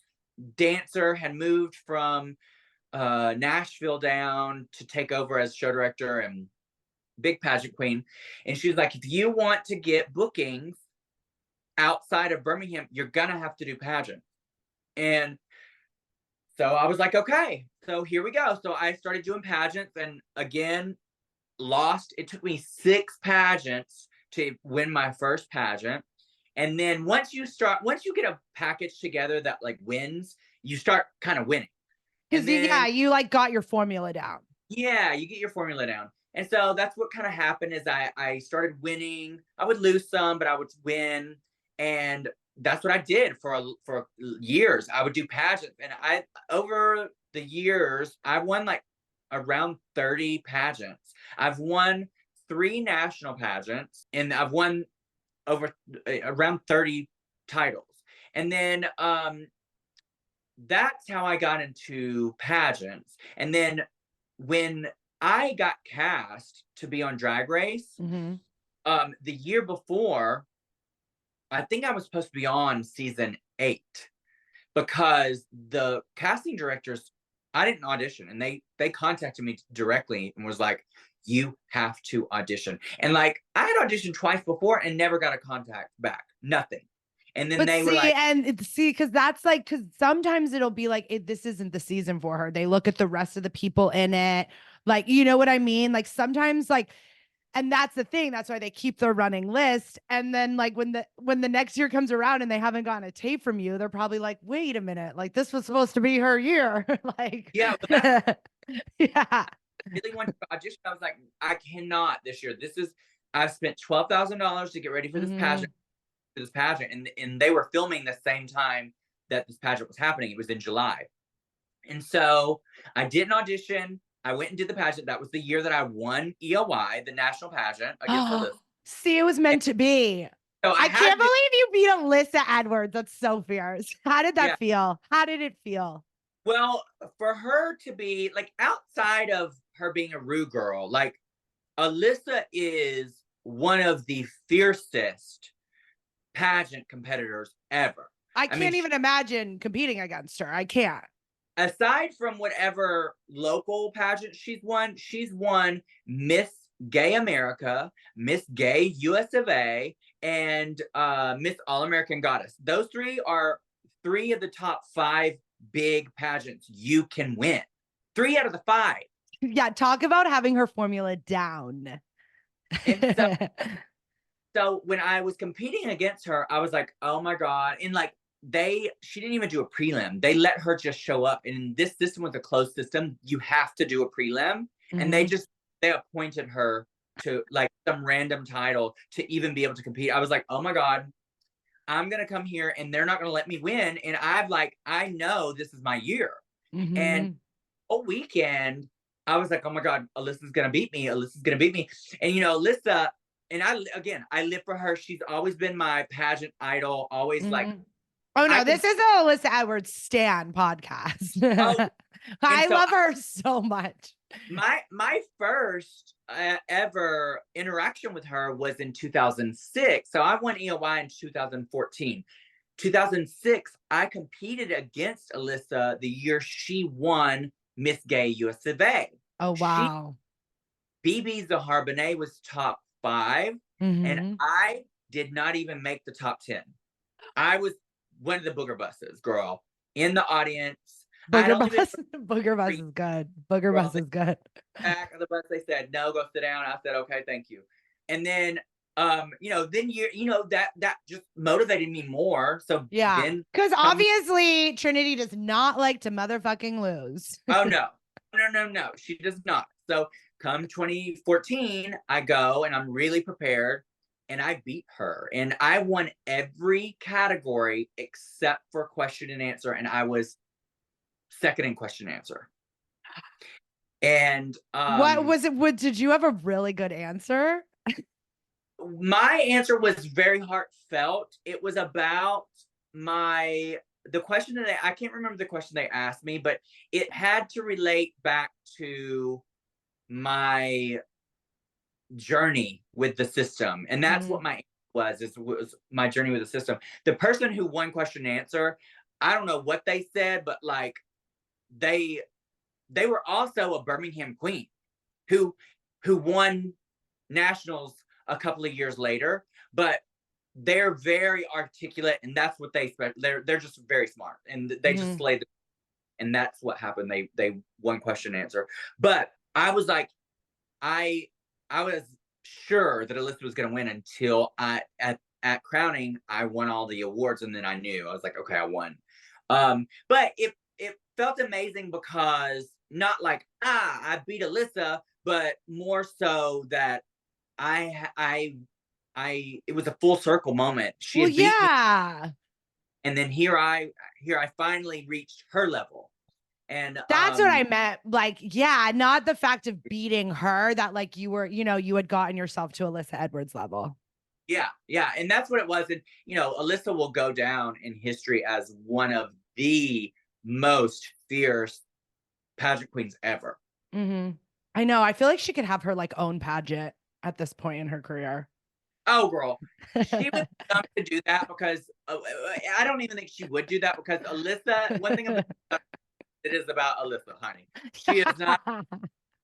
dancer, had moved from Nashville down to take over as show director and big pageant queen. And she was like, if you want to get bookings outside of Birmingham, you're gonna have to do pageant. And so I was like, okay, so here we go. So I started doing pageants, and again, lost. It took me 6 pageants to win my first pageant. And then once you get a package together that like wins, you start kind of winning. Cause And then, yeah, you like got your formula down. yeah, you get your formula down. And so that's what kind of happened is I started winning. I would lose some, but I would win. And that's what I did for years. I would do pageants, and over the years I won like around 30 pageants. I've won 3 national pageants, and I've won over around 30 titles. And then that's how I got into pageants. And then when I got cast to be on Drag Race, Mm-hmm. the year before, I think I was supposed to be on season 8 because the casting directors, I didn't audition, and they contacted me directly and was like, you have to audition. And like I had auditioned twice before and never got a contact back, nothing. And then But they were see, like, because that's like, because sometimes it'll be like, this isn't the season for her. They look at the rest of the people in it. Like, you know what I mean? Like sometimes like, and that's the thing. That's why they keep their running list. And then like when the next year comes around and they haven't gotten a tape from you, they're probably like, wait a minute, like this was supposed to be her year. Like, yeah, but that's yeah. really wanted to audition. I was like, I cannot this year. I've spent $12,000 to get ready for Mhm. this pageant, and they were filming the same time that this pageant was happening. It was in July. And so I did an audition. I went and did the pageant. That was the year that I won EOY, the national pageant against Oh, Alyssa. see, it was And meant to be. so I I had can't to, believe you beat Alyssa Edwards. That's so fierce. How did yeah. that feel? How did it feel? Well, for her to be like outside of her being a Rue girl, like Alyssa is one of the fiercest pageant competitors ever. I I mean, can't even imagine competing against her. I can't. aside from whatever local pageant she's won Miss Gay America, Miss Gay US of A, and Miss All American Goddess. Those three are three of the top 5 big pageants you can win. 3 out of the 5. Yeah, talk about having her formula down. And so when I was competing against her, I was like, oh my God. And like she didn't even do a prelim. They let her just show up. And this system was a closed system. You have to do a prelim. And they appointed her to like some random title to even be able to compete. I was like, oh my God, I'm gonna come here and they're not gonna let me win. And I know this is my year. And all weekend, I was like, oh my God, Alyssa's gonna beat me. Alyssa's gonna beat me. And Alyssa, and I live for her. She's always been my pageant idol, always like. Oh no, this is an Alyssa Edwards Stan podcast. Oh, I love her so much. My first ever interaction with her was in 2006. So I won EOY in 2014. 2006, I competed against Alyssa the year she won Miss Gay US of A. Oh, wow. BB Zahar Benet was top 5, and I did not even make the top 10. I was one of the booger buses, girl, in the audience. Booger bus is good. Booger bus is good. Back of the bus, they said, no, go sit down. I said, okay, thank you. And then that just motivated me more. So yeah, because obviously Trinity does not like to motherfucking lose. Oh no, she does not. So come 2014, I go and I'm really prepared, and I beat her, and I won every category except for question and answer, and I was second in question and answer. And what was it? Did you have a really good answer? My answer was very heartfelt. It was about the question that I can't remember the question they asked me, but it had to relate back to my journey with the system. And that's what my answer was my journey with the system. The person who won question and answer, I don't know what they said, but like they were also a Birmingham queen who won nationals a couple of years later, but they're very articulate, and that's what they're just very smart, and they just slayed the, and that's what happened. They won question and answer. But I was like, I was sure that Alyssa was going to win until at crowning I won all the awards, and then I knew. I was like, okay, I won. But it felt amazing because not like I beat Alyssa, but more so that it was a full circle moment. She had beat me, and then here I finally reached her level. And that's what I meant. Like, yeah, not the fact of beating her, that like you were, you had gotten yourself to Alyssa Edwards level. Yeah. And that's what it was. And Alyssa will go down in history as one of the most fierce pageant queens ever. I know. I feel like she could have her like own pageant at this point in her career. Oh, girl, she would come to do that because I don't even think she would do that because Alyssa. One thing about it is about Alyssa, honey. She is not a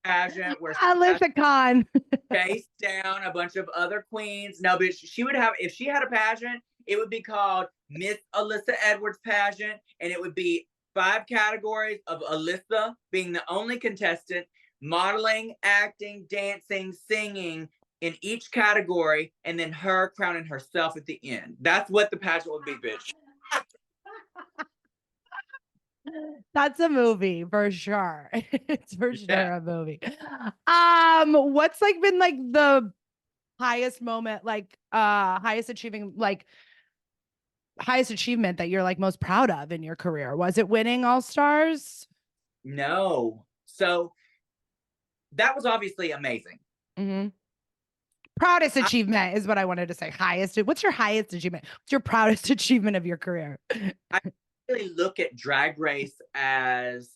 pageant where Alyssa Khan chase down a bunch of other queens. No, but she would have, if she had a pageant, it would be called Miss Alyssa Edwards Pageant, and it would be 5 categories of Alyssa being the only contestant, modeling, acting, dancing, singing in each category, and then her crowning herself at the end. That's what the pageant would be, bitch. That's a movie for sure. It's for sure a movie. What's like been like the highest moment, like highest achievement that you're like most proud of in your career? Was it winning All Stars? No. So that was obviously amazing. Proudest achievement is what I wanted to say. What's your highest achievement? What's your proudest achievement of your career? I really look at Drag Race as,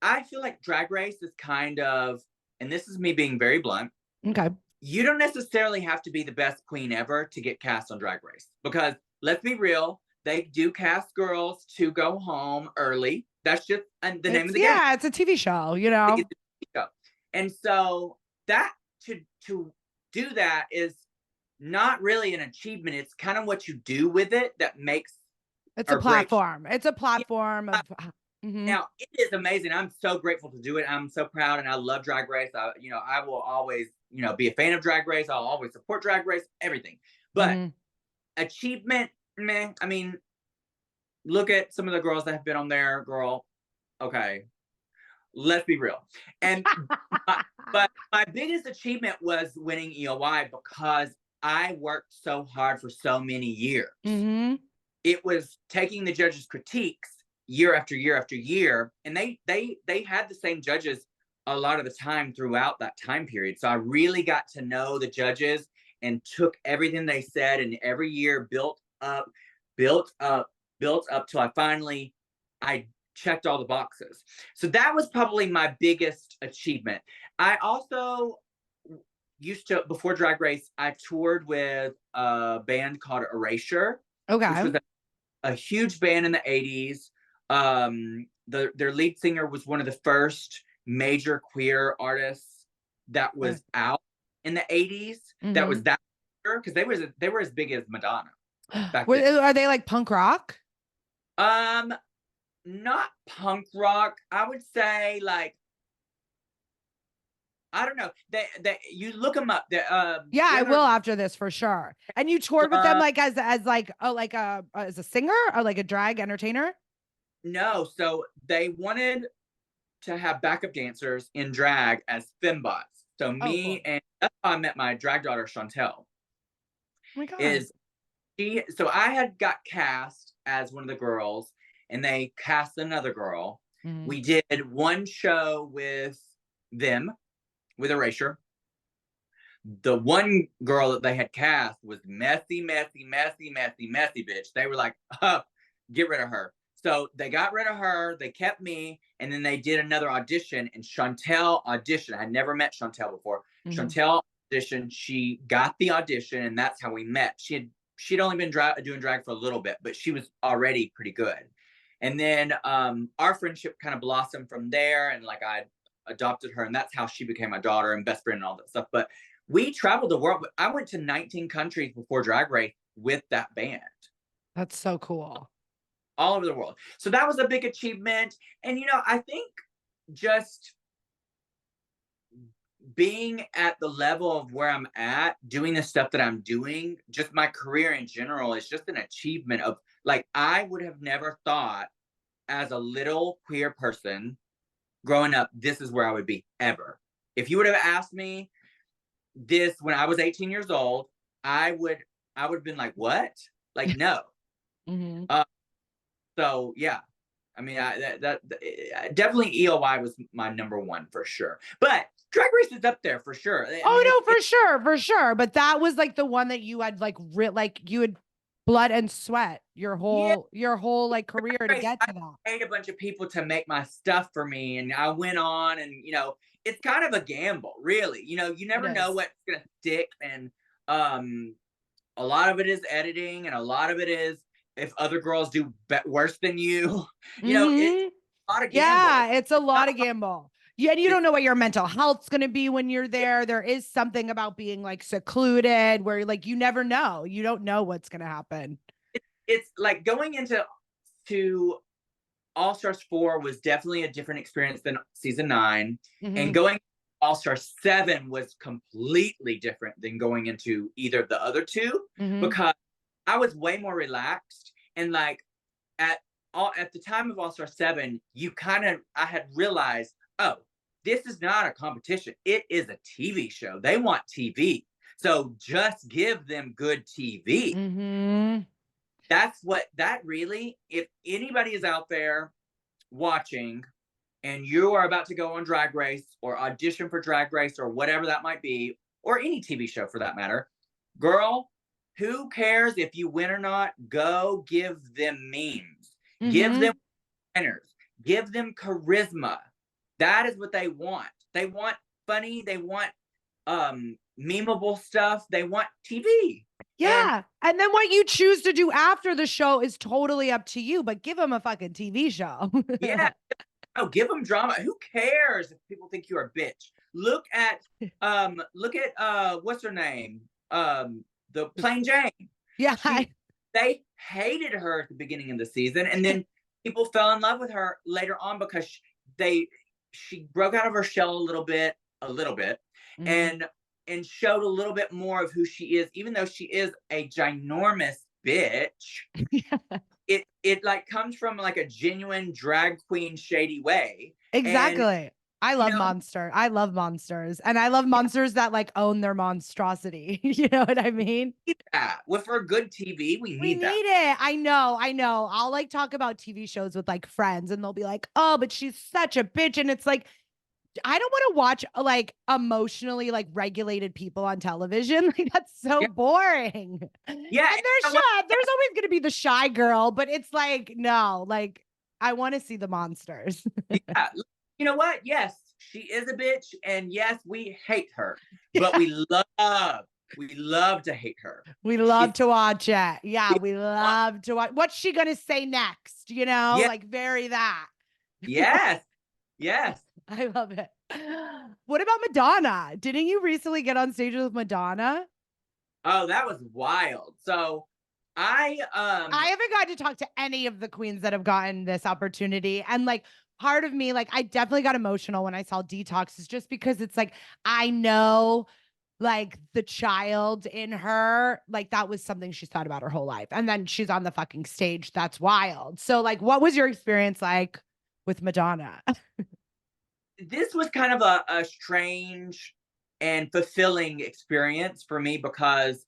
I feel like Drag Race is kind of, and this is me being very blunt, Okay. You don't necessarily have to be the best queen ever to get cast on Drag Race, because let's be real, they do cast girls to go home early. That's just the name of the game. It's a TV show, you know. It's a TV show. And so that to do that is not really an achievement. It's kind of what you do with it that makes it's a platform. It's a platform of Now it is amazing. I'm so grateful to do it. I'm so proud, and I love Drag Race. I will always, be a fan of Drag Race. I'll always support Drag Race, everything. But achievement, meh. I mean, look at some of the girls that have been on there, girl. Okay, let's be real. And but my biggest achievement was winning EOY, because I worked so hard for so many years. It was taking the judges' critiques year after year after year, and they had the same judges a lot of the time throughout that time period. So I really got to know the judges and took everything they said, and every year built up till I checked all the boxes. So that was probably my biggest achievement. I also used to, before Drag Race, I toured with a band called Erasure. Okay. Which was a huge band in the 80s. Their lead singer was one of the first major queer artists that was out in the 80s. That was that, because they were as big as Madonna back then. Are they like punk rock? Not punk rock. I would say, like, I don't know. They you look them up. I will after this for sure. And you toured with them like as a singer or like a drag entertainer? No, so they wanted to have backup dancers in drag as fembots. So me and that's how I met my drag daughter Chantel. Oh my God. So I had got cast as one of the girls, and they cast another girl. We did one show with them, with Erasure. The one girl that they had cast was messy bitch. They were like, get rid of her. So they got rid of her, they kept me, and then they did another audition, and Chantel auditioned. I had never met Chantel before. Chantel auditioned, she got the audition, and that's how we met. She'd only been doing drag for a little bit, but she was already pretty good. And then our friendship kind of blossomed from there, and like I adopted her, and that's how she became my daughter and best friend and all that stuff. But we traveled the world. I went to 19 countries before Drag Race with that band. That's so cool. All over the world. So that was a big achievement. And, I think just being at the level of where I'm at, doing the stuff that I'm doing, just my career in general, is just an achievement of, like, I would have never thought as a little queer person growing up, this is where I would be ever. If you would have asked me this when I was 18 years old, I would have been like, what? Like, no. So yeah, I mean, definitely EOY was my number one for sure. But Drag Race is up there for sure. For sure. But that was like the one that you had you had blood and sweat your whole like career to get to that. I paid a bunch of people to make my stuff for me, and I went on, and it's kind of a gamble, really. You never know what's gonna stick, and a lot of it is editing, and a lot of it is if other girls do worse than you. It's a lot of gamble. Yeah, it's a lot of gamble. Yeah, and you don't know what your mental health's going to be when you're there. There is something about being like secluded where like you never know. You don't know what's going to happen. It's like going into All Stars 4 was definitely a different experience than season 9. And going All Stars 7 was completely different than going into either of the other two, because I was way more relaxed, and like at the time of All Star 7, I had realized, oh, this is not a competition. It is a TV show. They want TV. So just give them good TV. That really, if anybody is out there watching and you are about to go on Drag Race or audition for Drag Race or whatever that might be, or any TV show for that matter, girl, who cares if you win or not? Go give them memes. Give them winners. Give them charisma. That is what they want. They want funny. They want memeable stuff. They want TV. Yeah. And then what you choose to do after the show is totally up to you, but give them a fucking TV show. Yeah. Oh, give them drama. Who cares if people think you're a bitch? Look at what's her name? The Plain Jane. Yeah. They hated her at the beginning of the season, and then people fell in love with her later on because she broke out of her shell a little bit, and showed a little bit more of who she is, even though she is a ginormous bitch. It like comes from like a genuine drag queen shady way. Exactly. And, I love monster. I love monsters. And I love monsters that like own their monstrosity. You know what I mean? Yeah. Well, for good TV, we need that. It. I know. I'll like talk about TV shows with like friends and they'll be like, oh, but she's such a bitch. And it's like, I don't want to watch like emotionally like regulated people on television. Like that's so boring. Yeah. And there's always going to be the shy girl, but it's like, no, like I want to see the monsters. Yeah. You know what? Yes, she is a bitch. And yes, we hate her, but we love to hate her. We love to watch it. Yeah. We love to watch. What's she going to say next? You know, like very that. Yes. Yes. I love it. What about Madonna? Didn't you recently get on stage with Madonna? Oh, that was wild. So I haven't gotten to talk to any of the queens that have gotten this opportunity. And like part of me, like I definitely got emotional when I saw Detox, is just because it's like I know like the child in her, like that was something she's thought about her whole life. And then she's on the fucking stage. That's wild. So like what was your experience like with Madonna? This was kind of a strange and fulfilling experience for me because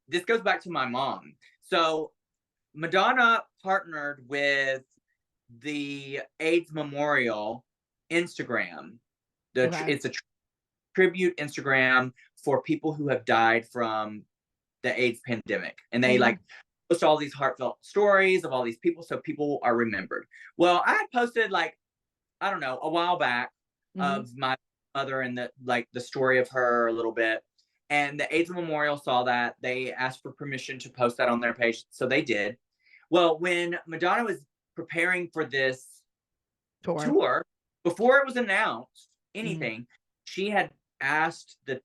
this goes back to my mom. So Madonna partnered with the AIDS Memorial Instagram. It's a tribute Instagram for people who have died from the AIDS pandemic. And they like post all these heartfelt stories of all these people so people are remembered. Well, I had posted like, I don't know, a while back of my mother and the story of her a little bit. And the AIDS Memorial saw that. They asked for permission to post that on their page. So they did. Well, when Madonna was preparing for this tour before it was announced, anything, she had asked the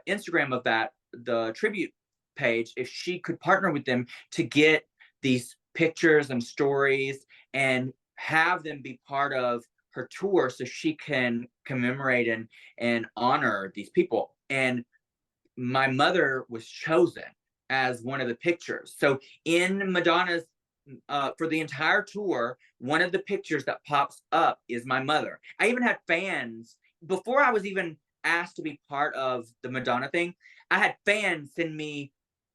Instagram of the tribute page, if she could partner with them to get these pictures and stories and have them be part of her tour so she can commemorate and honor these people. And my mother was chosen as one of the pictures. So in Madonna's, for the entire tour, one of the pictures that pops up is my mother. I even had fans, before I was even asked to be part of the Madonna thing, I had fans send me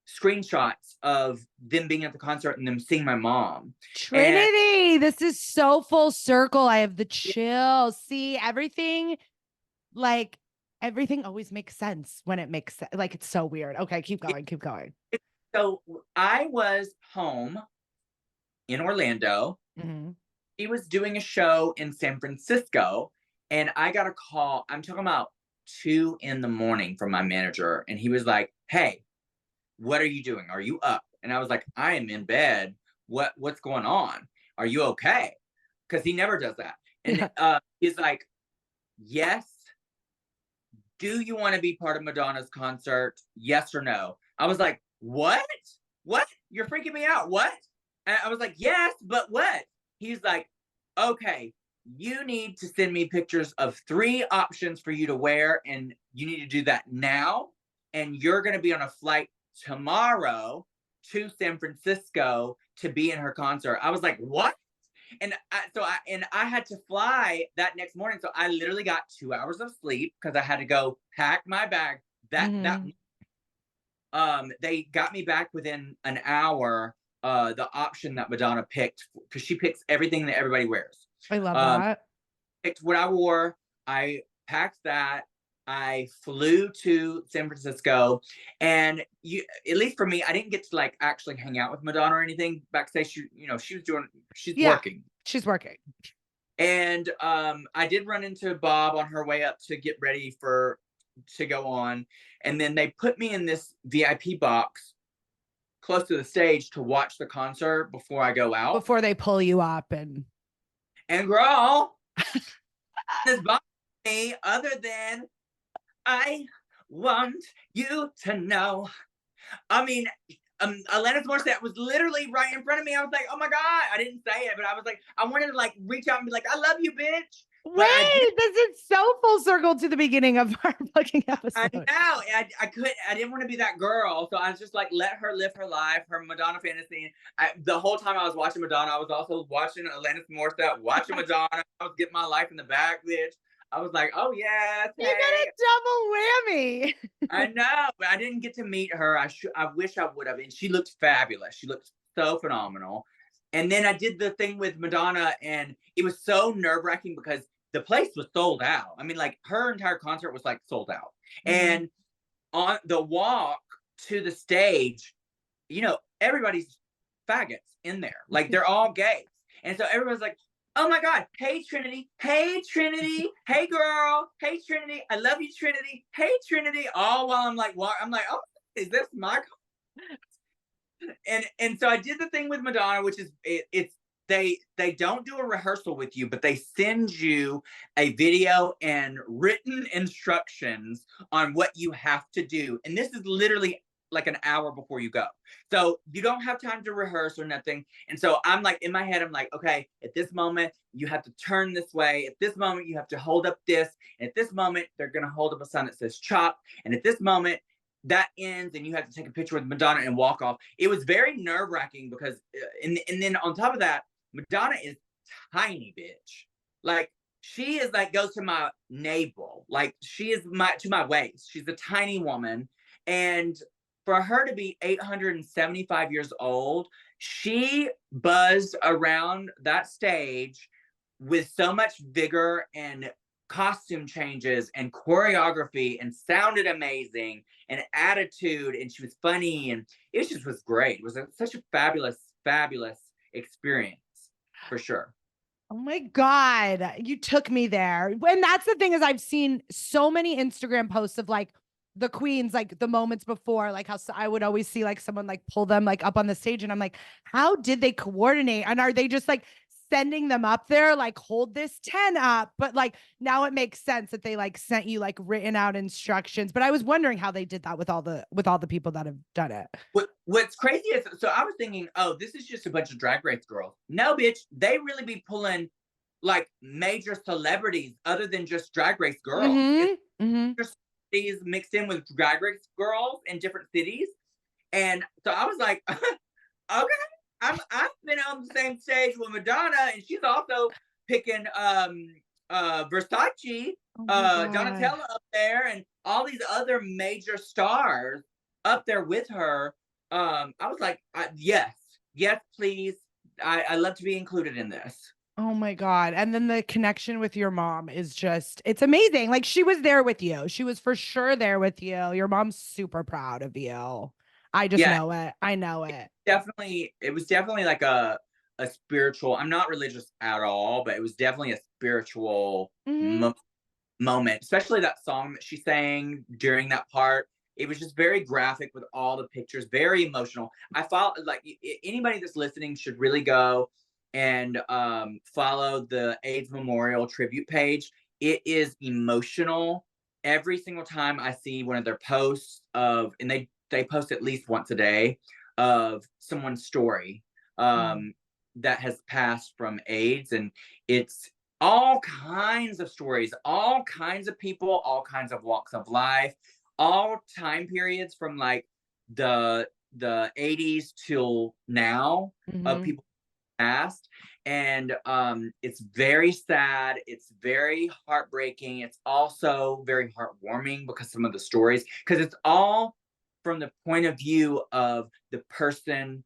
screenshots of them being at the concert and them seeing my mom. Trinity, this is so full circle. I have the chills. See, everything always makes sense when it makes sense. Like, it's so weird. Okay, keep going. So I was home in Orlando. She was doing a show in San Francisco, and I got a call. I'm talking about 2 a.m. from my manager, and he was like, "Hey, what are you doing? Are you up?" And I was like, "I am in bed. What's going on? Are you okay?" Because he never does that. And he's like, "Yes. Do you want to be part of Madonna's concert? Yes or no?" I was like, "What? What? You're freaking me out. What?" And I was like, "Yes, but what?" He's like, "Okay, you need to send me pictures of 3 options for you to wear, and you need to do that now. And you're going to be on a flight tomorrow to San Francisco to be in her concert." I was like, "What?" And I had to fly that next morning. So I literally got 2 hours of sleep because I had to go pack my bag. They got me back within an hour, the option that Madonna picked, because she picks everything that everybody wears. I love that. Picked what I wore. I packed that. I flew to San Francisco, and at least for me, I didn't get to like actually hang out with Madonna or anything backstage. She's working. She's working. And I did run into Bob on her way up to get ready to go on. And then they put me in this VIP box close to the stage to watch the concert before I go out. Before they pull you up and girl, this box me other than I want you to know. I mean, Alanis Morissette was literally right in front of me. I was like, oh my God. I didn't say it, but I was like, I wanted to like reach out and be like, I love you, bitch. wait, this is so full circle to the beginning of our fucking episode. I know. I didn't want to be that girl. So I was just like, let her live her life, her Madonna fantasy. The whole time I was watching Madonna, I was also watching Alanis Morissette, watching Madonna. I was getting my life in the back, bitch. I was like, oh yeah, you got a double whammy. I know, but I didn't get to meet her. I wish I would have. And she looked fabulous. She looked so phenomenal. And then I did the thing with Madonna, and it was so nerve-wracking because the place was sold out. I mean, like her entire concert was like sold out. Mm-hmm. And on the walk to the stage, you know, everybody's faggots in there. Like they're all gays. And so everyone's like, oh my God, hey Trinity, hey Trinity, hey girl, hey Trinity, I love you Trinity, hey Trinity, all while I'm like, oh, is this my? And so I did the thing with Madonna, which is they don't do a rehearsal with you, but they send you a video and written instructions on what you have to do, and this is literally like an hour before you go. So you don't have time to rehearse or nothing. And so I'm like, in my head, I'm like, okay, at this moment, you have to turn this way. At this moment, you have to hold up this. And at this moment, they're going to hold up a sign that says chop. And at this moment, that ends and you have to take a picture with Madonna and walk off. It was very nerve-wracking because, and then on top of that, Madonna is tiny, bitch. Like, she is like, goes to my navel. Like, she is to my waist. She's a tiny woman. And for her to be 875 years old, she buzzed around that stage with so much vigor and costume changes and choreography and sounded amazing and attitude, and she was funny, and it just was great. It was such a fabulous, fabulous experience for sure. Oh my God, you took me there. And that's the thing is I've seen so many Instagram posts of like the queens, like the moments before, like how I would always see like someone like pull them like up on the stage. And I'm like, how did they coordinate? And are they just like sending them up there, like hold this 10 up? But like now it makes sense that they like sent you like written out instructions. But I was wondering how they did that with all the people that have done it. What's crazy is, so I was thinking, oh, this is just a bunch of Drag Race girls. No, bitch, they really be pulling like major celebrities other than just Drag Race girls. Mm-hmm. Mm-hmm. These mixed in with Drag Race girls in different cities. And so I was like, okay, I've been on the same stage with Madonna, and she's also picking Versace, Donatella up there, and all these other major stars up there with her. I was like, yes, please. I love to be included in this. Oh my God. And then the connection with your mom is just, it's amazing. Like she was there with you. She was for sure there with you. Your mom's super proud of you. I just know it. I know it. It was definitely like a spiritual, I'm not religious at all, but it was definitely a spiritual moment, especially that song that she sang during that part. It was just very graphic with all the pictures, very emotional. I felt like anybody that's listening should really go and follow the AIDS Memorial tribute page. It is emotional. Every single time I see one of their posts and they post at least once a day of someone's story that has passed from AIDS, and it's all kinds of stories, all kinds of people, all kinds of walks of life, all time periods from like the 80s till now of people past. And it's very sad, it's very heartbreaking, it's also very heartwarming because some of the stories, because it's all from the point of view of the person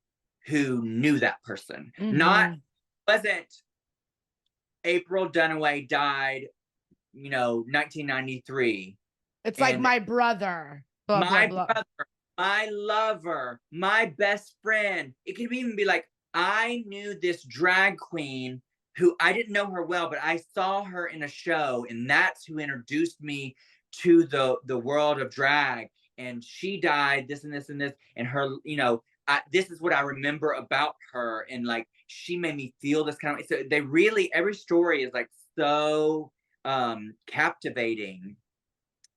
who knew that person. Wasn't April Dunaway died 1993. It's like my brother, brother, my lover, my best friend. It could even be like, I knew this drag queen who I didn't know her well, but I saw her in a show, and that's who introduced me to the world of drag. And she died, this and this and this, and her, this is what I remember about her, and like she made me feel this kind of. So they really, every story is like so captivating,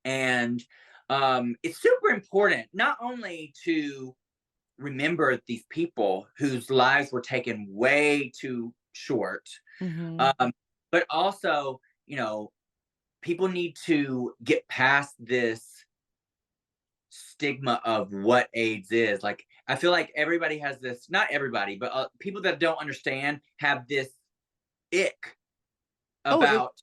and it's super important not only to remember these people whose lives were taken way too short, but also, people need to get past this stigma of what AIDS is. Like, I feel like everybody has this, not everybody, but people that don't understand have this ick about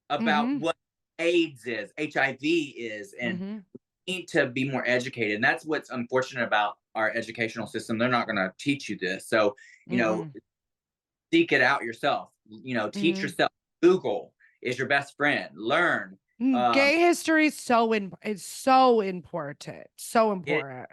what AIDS is, HIV is, and need to be more educated. And that's what's unfortunate about our educational system. They're not going to teach you this. So, seek it out yourself, teach yourself. Google is your best friend. Learn. Gay history is so important. So important.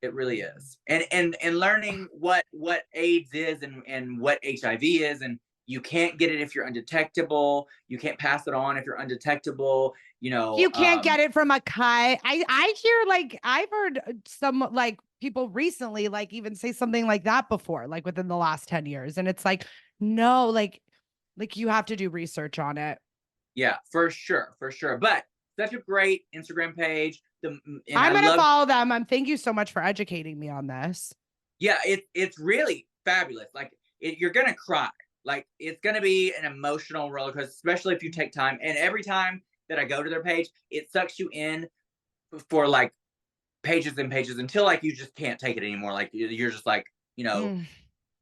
It really is. And learning what AIDS is and what HIV is, and you can't get it if you're undetectable. You can't pass it on if you're undetectable. You can't get it from a kite. I hear, like, I've heard some like people recently like even say something like that before, like within the last 10 years. And it's like, no, like you have to do research on it. Yeah, for sure. But such a great Instagram page. I'm going to follow them. Thank you so much for educating me on this. Yeah, it's really fabulous. Like, you're going to cry. Like, it's going to be an emotional roller coaster, especially if you take time. And every time that I go to their page, it sucks you in for like pages and pages until like you just can't take it anymore. Like, you're just like,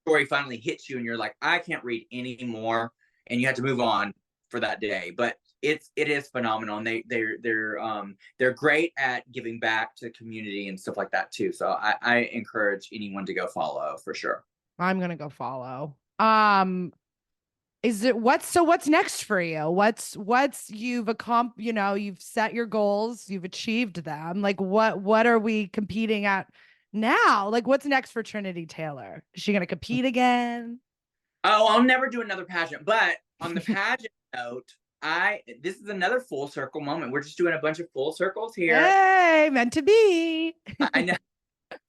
story finally hits you and you're like, I can't read anymore, and you have to move on for that day. But it is phenomenal, and they're great at giving back to the community and stuff like that too. So I encourage anyone to go follow for sure. I'm gonna go follow. What's next for you? You've set your goals, you've achieved them. Like, what are we competing at now? Like, what's next for Trinity Taylor? Is she gonna compete again? Oh, I'll never do another pageant. But on the pageant note, this is another full circle moment. We're just doing a bunch of full circles here. Hey, meant to be. I know.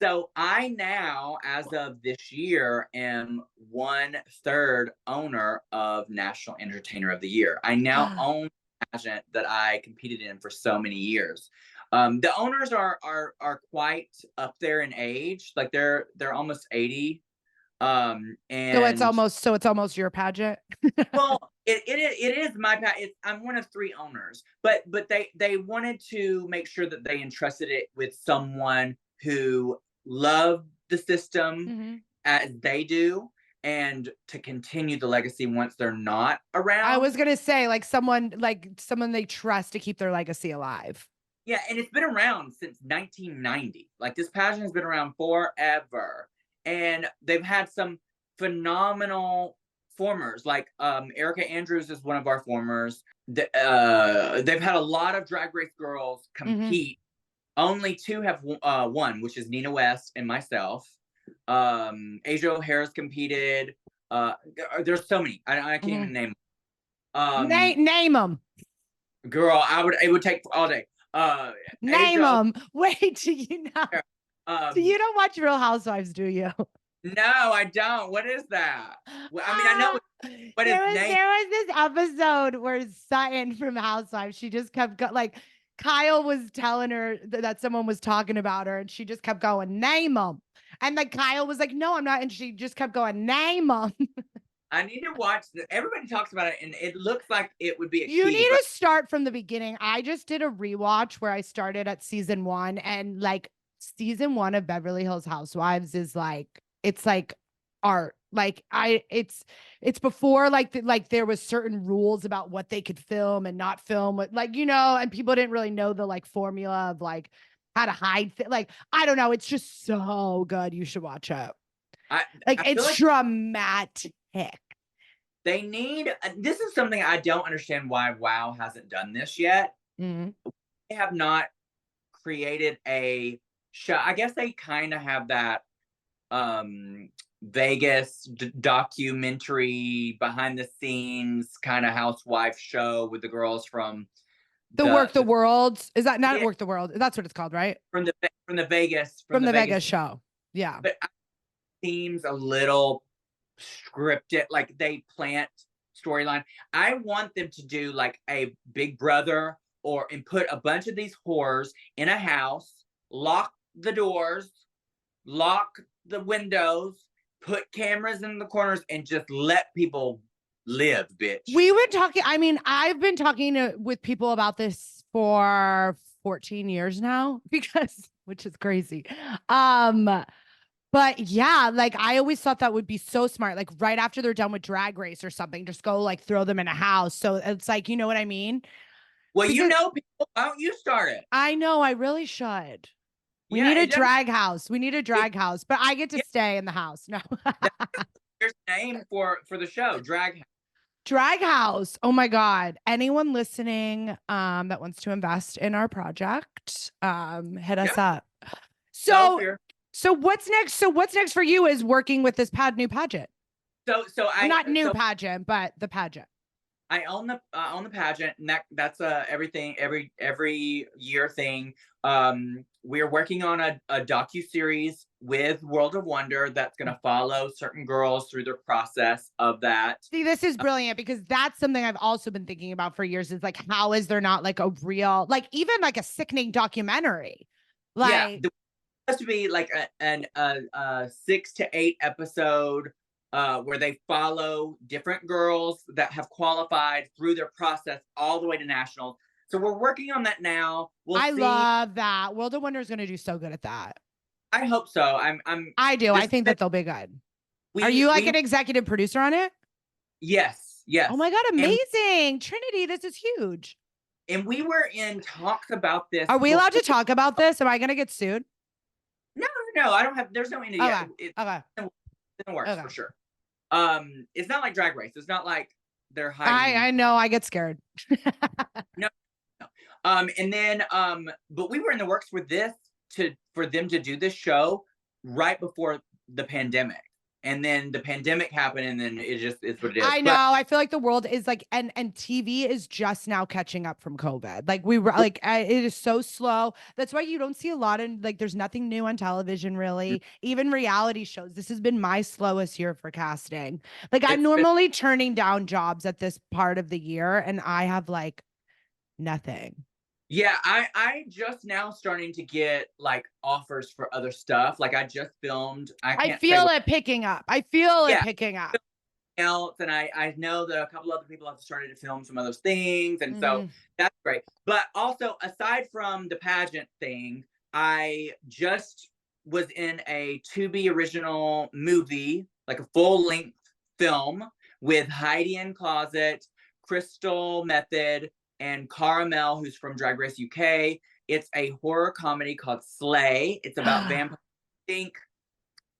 So I now, as of this year, am 1/3 owner of National Entertainer of the Year. I now own a pageant that I competed in for so many years. The owners are quite up there in age. Like, they're almost 80. And so it's almost your pageant. Well, it is my pageant. I'm one of 3 owners, but they wanted to make sure that they entrusted it with someone who loved the system as they do, and to continue the legacy once they're not around. I was gonna say, like someone they trust to keep their legacy alive. Yeah, and it's been around since 1990. Like, this pageant has been around forever, and they've had some phenomenal formers. Like, Erica Andrews is one of our formers. They've had a lot of Drag Race girls compete. Only 2 have won, which is Nina West and myself. Asia O'Hara's competed. There's so many. I can't even name them. Name them. Girl, it would take all day. Name them. Wait, do you know? You don't watch Real Housewives, do you? No, I don't. What is that? Well, I mean, I know what is name. There was this episode where Sutton from Housewives, she just kept like, Kyle was telling her that someone was talking about her, and she just kept going, name them. And like Kyle was like, no, I'm not. And she just kept going, name them. I need to watch this. Everybody talks about it, and it looks like it would be You need to start from the beginning. I just did a rewatch where I started at season 1, and like season 1 of Beverly Hills Housewives is like, it's like art. Like, it's before like there was certain rules about what they could film and not film, like, and people didn't really know the like formula of like how to hide like, I don't know. It's just so good. You should watch it. It's dramatic. They need, this is something I don't understand why WoW hasn't done this yet. They have not created a show. I guess they kind of have that Vegas documentary behind the scenes kind of housewife show with the girls from The Work the the World. Is that not yeah, Work the World? That's what it's called, right? from the Vegas From the Vegas show. Yeah. but it seems a little scripted, like they plant storyline. I want them to do like a Big Brother and put a bunch of these whores in a house, lock the doors, lock the windows, put cameras in the corners, and just let people live, bitch. We were talking, I mean, I've been talking with people about this for 14 years now because, which is crazy. But yeah, like I always thought that would be so smart. Like right after they're done with Drag Race or something, just go like throw them in a house. So it's like, you know what I mean? Well, Because you know, people, why don't you start it? I know, I really should. We Yeah, need a it doesn't. drag house. We need a drag house, but I get to Yeah. stay in the house. No. There's a name for the show, Drag. Drag house. Oh my God. Anyone listening that wants to invest in our project, hit us up. So So what's next? So what's next for you is working with this new pageant. so Well, not new pageant, but the pageant. I own the pageant, and that's everything every year thing. We're working on a docu-series with World of Wonder that's going to follow certain girls through the process of that. See, this is brilliant because that's something I've also been thinking about for years is like, how is there not like a real, like even like a sickening documentary? Like, there has to be like a 6 to 8 episode where they follow different girls that have qualified through their process all the way to nationals. So we're working on that now. I love that. World of Wonder is going to do so good at that. I hope so. I do. I think that they'll be good. Are you like an executive producer on it? Yes. Oh my God, amazing. Trinity, this is huge. And we were in talks about this. Are we allowed to talk about this? Am I going to get sued? No, I don't have, there's no interview yet. Okay. It's in the works for sure. It's not like Drag Race. It's not like they're hiding. I know, I get scared. No. And then, but we were in the works with this for them to do this show right before the pandemic. And then the pandemic happened, and then it just is what it is. I know. I feel like the world is like, and TV is just now catching up from COVID. Like we were like, it is so slow. That's why you don't see a lot of like, there's nothing new on television really. Even reality shows. This has been my slowest year for casting. Like I'm normally turning down jobs at this part of the year, and I have like nothing. Yeah, I just now starting to get like offers for other stuff. Like I just filmed. I feel it picking up. I feel it picking up. Else, and I know that a couple other people have started to film some of those things, and so that's great. But also, aside from the pageant thing, I just was in a Tubi original movie, like a full-length film with Heidi in Closet, Crystal Method, and Caramel, who's from Drag Race UK. It's a horror comedy called Slay. It's about vampires. Think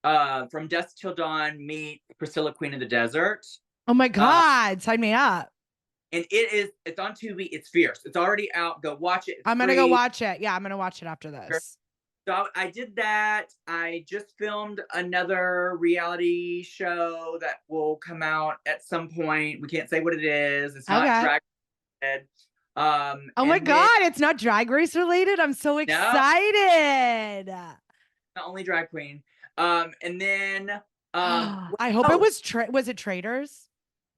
From Dusk Till Dawn meet Priscilla, Queen of the Desert. Oh my God, sign me up. And it's on Tubi. It's fierce. It's already out. Go watch it. I'm going to go watch it. Yeah, I'm going to watch it after this. So I did that. I just filmed another reality show that will come out at some point. We can't say what it is. It's not Drag Race. Oh my God, it's not Drag Race related. I'm so excited. Not only drag queen. And then I hope it was it Traders?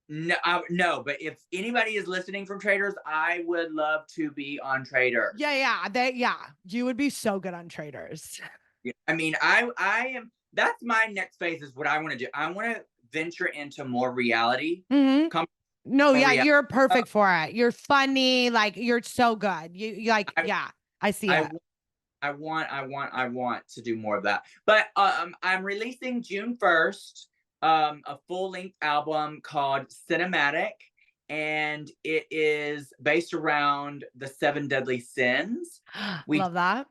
No, but if anybody is listening from Traders, I would love to be on Traders. Yeah, you would be so good on Traders. Yeah, I mean, I am. That's my next phase. Is what I want to do. I want to venture into more reality. You're perfect for it. You're funny, like you're so good. You like, I see it. I want to do more of that. But I'm releasing June 1st a full-length album called Cinematic, and it is based around the 7 deadly sins. Love that.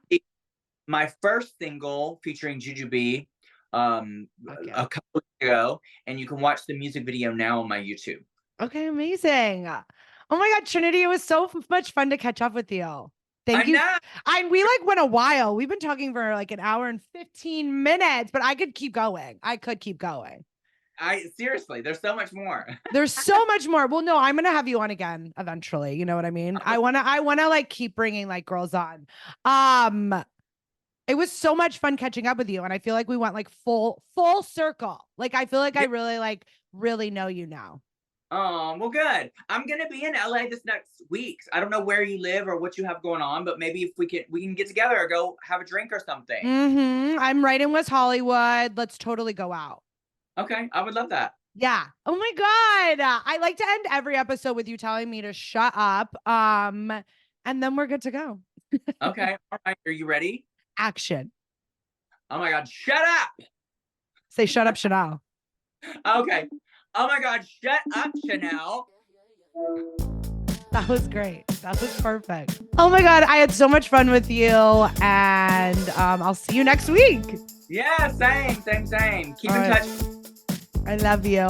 My first single featuring Jujubee a couple weeks ago, and you can watch the music video now on my YouTube. Okay, amazing. Oh my God, Trinity, it was so much fun to catch up with you. Thank I you. know. We like went a while. We've been talking for like an hour and 15 minutes, but I could keep going. I could keep going. I seriously, there's so much more. There's so much more. Well, no, I'm gonna have you on again eventually. You know what I mean? I wanna like keep bringing like girls on. It was so much fun catching up with you, and I feel like we went like full circle. Like I feel like I really know you now. Oh, well, good. I'm gonna be in LA this next week. I don't know where you live or what you have going on, but maybe if we can get together or go have a drink or something. I'm right in West Hollywood. Let's totally go out. Okay, I would love that. Yeah. Oh my God. I like to end every episode with you telling me to shut up. And then we're good to go. Okay. All right. Are you ready? Action. Oh my God. Shut up. Say shut up, Chanel. Okay. Oh my God. Shut up, Chanel. That was great. That was perfect. Oh my God. I had so much fun with you. And I'll see you next week. Yeah, same. Keep in touch. I love you.